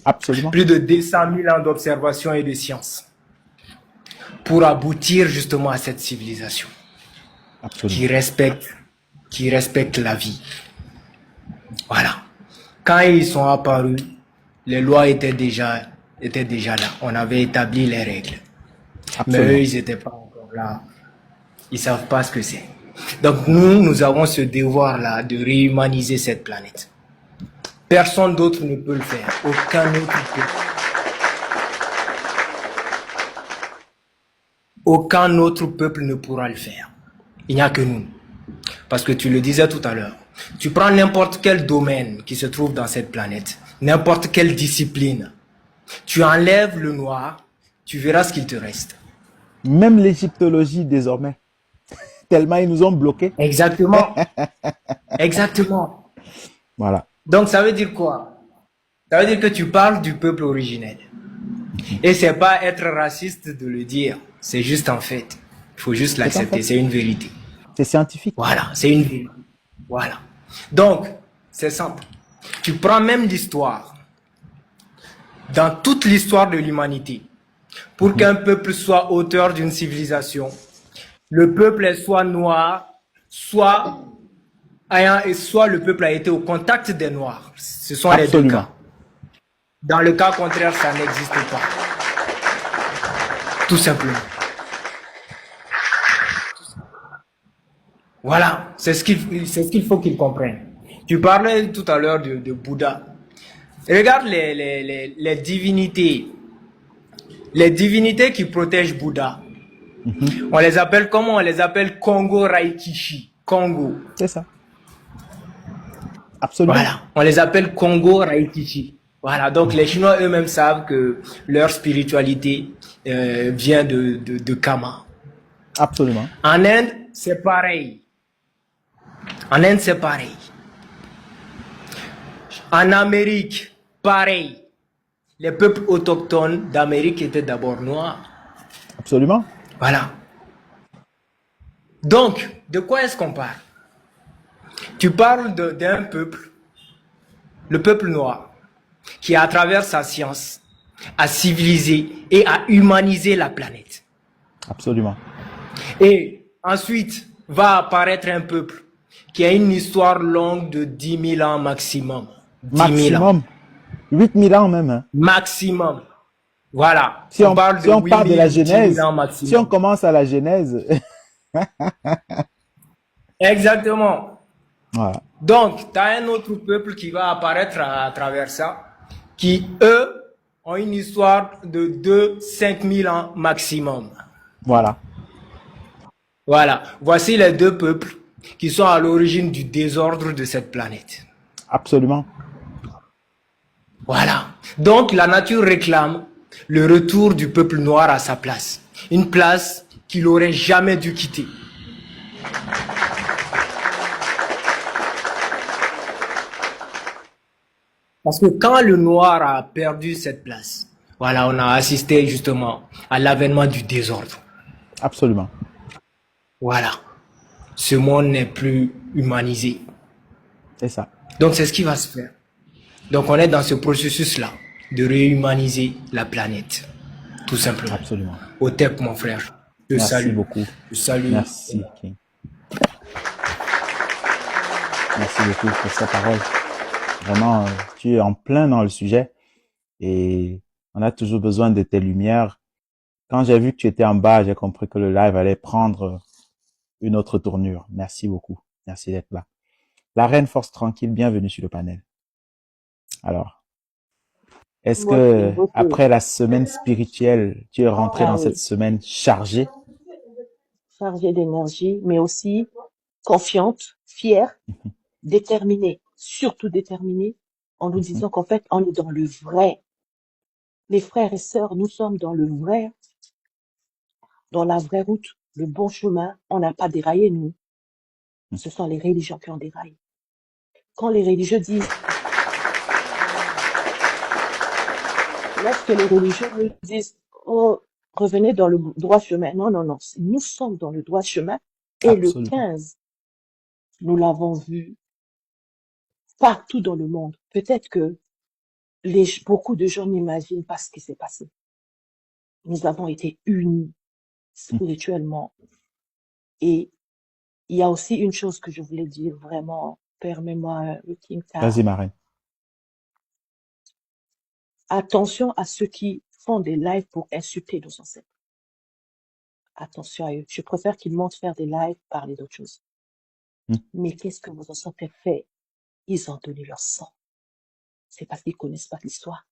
Absolument. Plus de 200 000 ans d'observation et de science. Pour aboutir justement à cette civilisation. Absolument. Qui respecte la vie. Voilà. Quand ils sont apparus, les lois étaient déjà là. On avait établi les règles. Absolument. Mais eux, ils n'étaient pas encore là. Ils savent pas ce que c'est. Donc nous avons ce devoir-là de réhumaniser cette planète. Personne d'autre ne peut le faire. Aucun autre peuple. Aucun autre peuple ne pourra le faire. Il n'y a que nous. Parce que tu le disais tout à l'heure. Tu prends n'importe quel domaine qui se trouve dans cette planète, n'importe quelle discipline. Tu enlèves le noir, tu verras ce qu'il te reste. Même l'égyptologie désormais. Tellement ils nous ont bloqués. Exactement. Exactement. Voilà. Donc ça veut dire quoi? Ça veut dire que tu parles du peuple originel. Et c'est pas être raciste de le dire. C'est juste un fait. Il faut juste l'accepter. C'est une vérité. C'est scientifique. Voilà, c'est une vérité. Voilà. Donc, c'est simple. Tu prends même l'histoire. Dans toute l'histoire de l'humanité, pour qu'un peuple soit auteur d'une civilisation, le peuple est soit noir, soit le peuple a été au contact des noirs. Ce sont les deux cas. Dans le cas contraire, ça n'existe pas. Tout simplement. Voilà, c'est ce qu'il faut qu'ils comprennent. Tu parlais tout à l'heure de Bouddha. Regarde les divinités. Les divinités qui protègent Bouddha. On les appelle comment? On les appelle Kongo Raikishi. Congo. C'est ça. Absolument. Voilà, on les appelle Kongo Raikishi. Voilà, donc les Chinois eux-mêmes savent que leur spiritualité vient de Kama. Absolument. En Inde, c'est pareil. En Inde, c'est pareil. En Amérique, pareil. Les peuples autochtones d'Amérique étaient d'abord noirs. Absolument. Voilà. Donc, de quoi est-ce qu'on parle? Tu parles d'un peuple, le peuple noir, qui à travers sa science a civilisé et a humanisé la planète. Absolument. Et ensuite va apparaître un peuple qui a une histoire longue de 10 000 ans maximum. 10 000 ans. 8 000 ans même. Hein. Maximum. Voilà. Si on parle de la Genèse, si on commence à la Genèse. Exactement. Voilà. Donc, tu as un autre peuple qui va apparaître à travers ça, qui, eux, ont une histoire de 2-5 000 ans maximum. Voilà. Voilà. Voici les deux peuples qui sont à l'origine du désordre de cette planète. Absolument. Voilà. Donc, la nature réclame le retour du peuple noir à sa place. Une place qu'il n'aurait jamais dû quitter. Parce que quand le noir a perdu cette place, voilà, on a assisté justement à l'avènement du désordre. Absolument. Voilà. Ce monde n'est plus humanisé. C'est ça. Donc, c'est ce qui va se faire. Donc, on est dans ce processus-là de réhumaniser la planète. Tout simplement. Absolument. Au TEP, mon frère. Je Merci salue. beaucoup. Je salue. Merci, King. Merci beaucoup pour sa parole. Vraiment, tu es en plein dans le sujet et on a toujours besoin de tes lumières. Quand j'ai vu que tu étais en bas, j'ai compris que le live allait prendre une autre tournure. Merci beaucoup. Merci d'être là. La reine Force Tranquille, bienvenue sur le panel. Alors, est-ce que après la semaine spirituelle, tu es rentré dans cette semaine chargée? Chargée d'énergie, mais aussi confiante, fière, déterminée, surtout déterminée, en nous disant qu'en fait, on est dans le vrai. Les frères et sœurs, nous sommes dans le vrai, dans la vraie route, le bon chemin. On n'a pas déraillé, nous. Ce sont les religions qui ont déraillé. Quand les religieux disent, lorsque les religieux nous disent, oh, revenez dans le droit chemin. Non, non, non. Nous sommes dans le droit chemin. Et Absolument. le 15, nous l'avons vu partout dans le monde. Peut-être que beaucoup de gens n'imaginent pas ce qui s'est passé. Nous avons été unis spirituellement. Et il y a aussi une chose que je voulais dire vraiment, permets-moi, King Ka. Vas-y, ma reine. Attention à ceux qui font des lives pour insulter nos ancêtres. Attention à eux. Je préfère qu'ils montent faire des lives, parler d'autre chose. Mais qu'est-ce que vos ancêtres ont fait? Ils ont donné leur sang. C'est parce qu'ils connaissent pas l'histoire.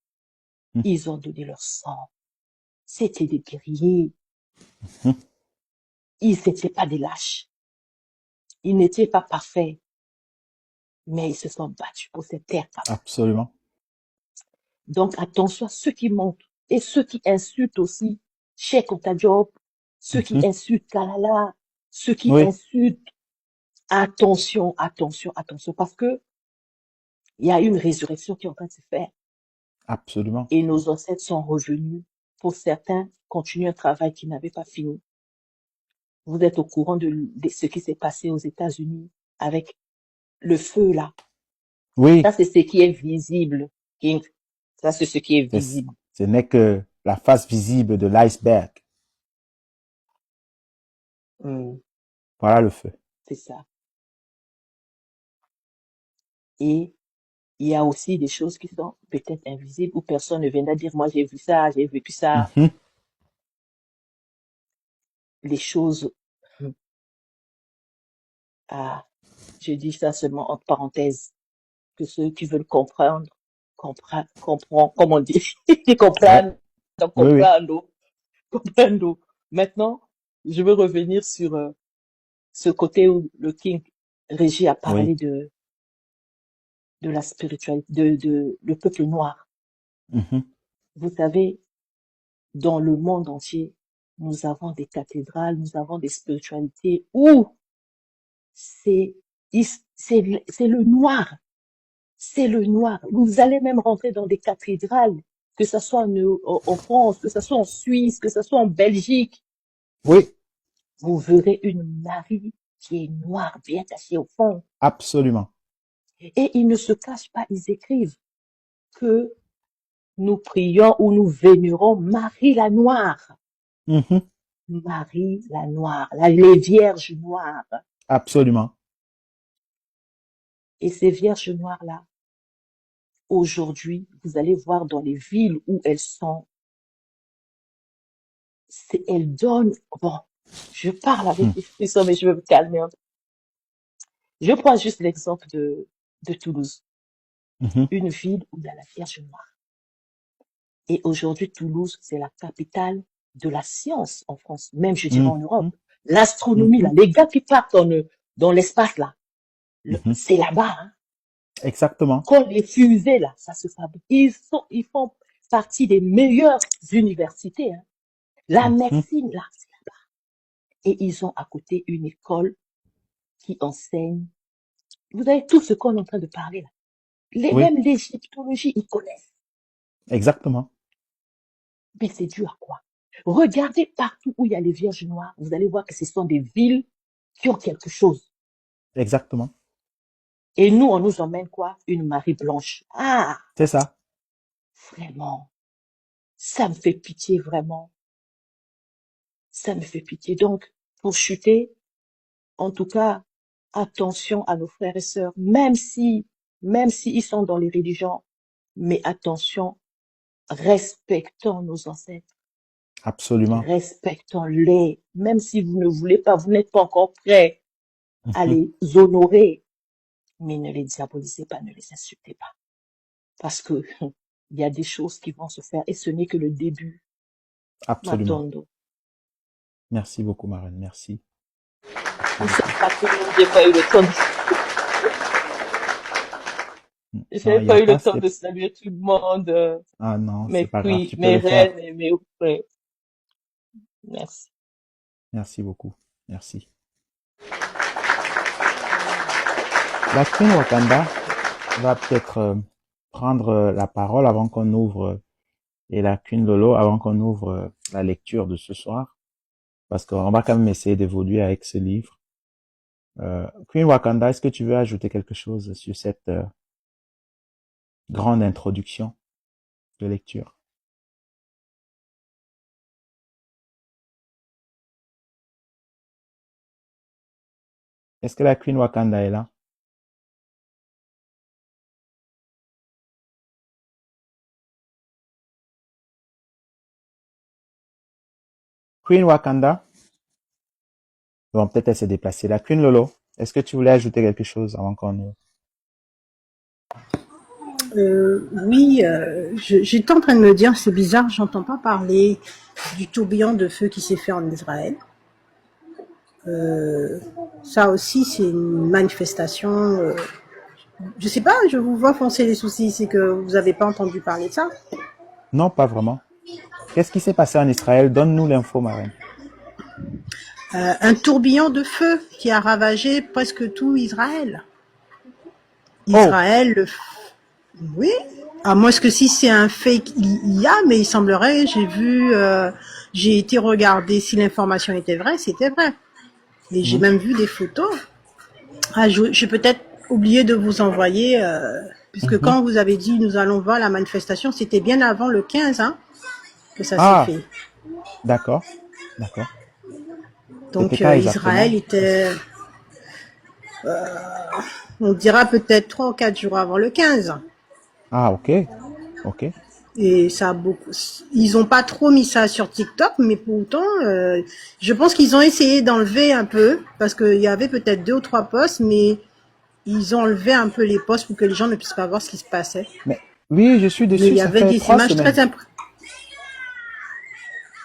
Ils ont donné leur sang. C'était des guerriers. Ils n'étaient pas des lâches. Ils n'étaient pas parfaits. Mais ils se sont battus pour cette terre. Absolument. Donc, attention à ceux qui montent et ceux qui insultent aussi Cheikh Anta Diop, ceux qui insultent Kalala, ceux qui insultent. Attention, attention, attention, parce que il y a une résurrection qui est en train de se faire. Absolument. Et nos ancêtres sont revenus. Pour certains, continuent un travail qui n'avait pas fini. Vous êtes au courant de ce qui s'est passé aux États-Unis avec le feu là. Oui. Ça, c'est ce qui est visible, King. Ça, c'est ce qui est visible. Ce n'est que la face visible de l'iceberg. Voilà le feu. C'est ça. Et il y a aussi des choses qui sont peut-être invisibles où personne ne viendra dire, moi j'ai vu ça, j'ai vécu ça. Les choses, je dis ça seulement entre parenthèses, que ceux qui veulent comprendre, comprennent, comme on dit, ils comprennent, donc comprendre. Maintenant, je veux revenir sur ce côté où le King Régis a parlé de la spiritualité, de le peuple noir. Vous savez, dans le monde entier, nous avons des cathédrales, nous avons des spiritualités où c'est le noir. C'est le noir. Vous allez même rentrer dans des cathédrales, que ce soit en France, que ce soit en Suisse, que ce soit en Belgique. Oui. Vous verrez une Marie qui est noire, bien cachée au fond. Absolument. Et ils ne se cachent pas, ils écrivent que nous prions ou nous vénérons Marie la Noire. Marie la Noire, les Vierges Noires. Absolument. Et ces Vierges Noires-là, aujourd'hui, vous allez voir dans les villes où elles sont, elles donnent, bon, je parle avec les frissons, mais je vais me calmer un peu. Je prends juste l'exemple de Toulouse, Mhm, une ville où il y a la Vierge noire. Et aujourd'hui, Toulouse, c'est la capitale de la science en France, même je dirais en Europe. mhm, L'astronomie, là, mhm, les gars qui partent dans l'espace, là, mhm. c'est là-bas, hein. Exactement. Quand les fusées, là, ça se fabrique. Ils font partie des meilleures universités, hein. La Mhm. médecine, là, c'est là-bas. Et ils ont à côté une école qui enseigne. Vous avez tout ce qu'on est en train de parler, là. Oui, Même l'égyptologie, ils connaissent. exactement. Mais c'est dû à quoi? Regardez partout où il y a les Vierges noires, vous allez voir que ce sont des villes qui ont quelque chose. Exactement. Et nous, on nous emmène quoi? Une Marie Blanche. Ah, C'est ça. vraiment, ça me fait pitié, vraiment. Ça me fait pitié. Donc, pour chuter, en tout cas, attention à nos frères et sœurs, même si ils sont dans les religions, mais attention, respectons nos ancêtres, Absolument. respectons-les, même si vous ne voulez pas, vous n'êtes pas encore prêts à Mhm. les honorer, mais ne les diabolisez pas, ne les insultez pas, parce que il y a des choses qui vont se faire et ce n'est que le début. Absolument. Matondo. Merci beaucoup, Marraine. Merci. Je sais pas que j'ai pas eu le temps Non, j'ai il n'y pas a eu le pas. temps de saluer tout le monde, Ah non, c'est mes pas grave. queens, Tu peux mes le faire. reines et mes frères. Merci. Merci beaucoup. Merci. La Queen Wakanda va peut-être prendre la parole avant qu'on ouvre, et la Queen Lolo avant qu'on ouvre la lecture de ce soir, parce qu'on va quand même essayer d'évoluer avec ce livre. Queen Wakanda, est-ce que tu veux ajouter quelque chose sur cette grande introduction de lecture? Est-ce que la Queen Wakanda est là? Queen Wakanda? Bon, peut-être elle s'est déplacée. La Queen Lolo, est-ce que tu voulais ajouter quelque chose avant qu'on ouvre? Oui, j'étais en train de me dire, c'est bizarre, j'entends pas parler du tourbillon de feu qui s'est fait en Israël. Ça aussi, c'est une manifestation. Je sais pas, je vous vois foncer les soucis, c'est que vous avez pas entendu parler de ça. Non, pas vraiment. Qu'est-ce qui s'est passé en Israël? Donne-nous l'info, Marine. Un tourbillon de feu qui a ravagé presque tout Israël. Israël, oui. À moins que si c'est un fake, il y a, mais il semblerait, j'ai été regarder si l'information était vraie, c'était vrai. Et j'ai même vu des photos. Ah, j'ai peut-être oublié de vous envoyer, puisque quand vous avez dit nous allons voir la manifestation, c'était bien avant le 15, hein, que ça s'est fait. D'accord, d'accord. Donc Israël était, on dira peut-être 3 ou 4 jours avant le 15. Ah, ok, ok. Et ça a beaucoup. Ils ont pas trop mis ça sur TikTok, mais pourtant, je pense qu'ils ont essayé d'enlever un peu, parce qu'il y avait peut-être 2 ou 3 posts, mais ils ont enlevé un peu les posts pour que les gens ne puissent pas voir ce qui se passait. Mais oui, je suis dessus. Mais il y avait des images très impressionnantes.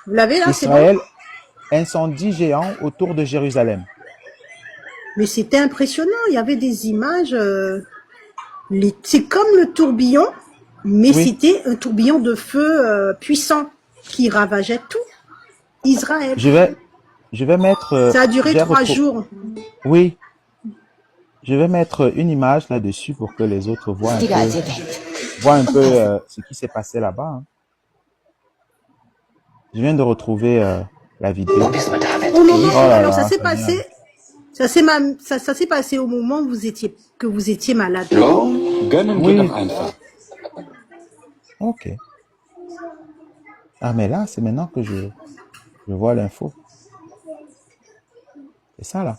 Vous l'avez là, c'est bon? Israël, incendie géant autour de Jérusalem. Mais c'était impressionnant. Il y avait des images. C'est comme le tourbillon, mais c'était un tourbillon de feu puissant qui ravageait tout Israël. Je vais mettre. Ça a duré 3 jours. Oui. Je vais mettre une image là-dessus pour que les autres voient un peu ce qui s'est passé là-bas. Hein. Je viens de retrouver la vidéo. Oh non, non, alors ça s'est passé. Ça s'est passé au moment où vous étiez malade. Oui. Ok. Ah mais là, c'est maintenant que je vois l'info. C'est ça là.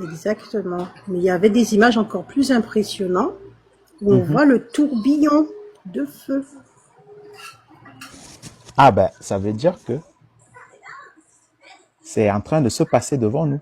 Exactement. Mais il y avait des images encore plus impressionnantes où on voit le tourbillon de feu. Ah ben, ça veut dire que c'est en train de se passer devant nous.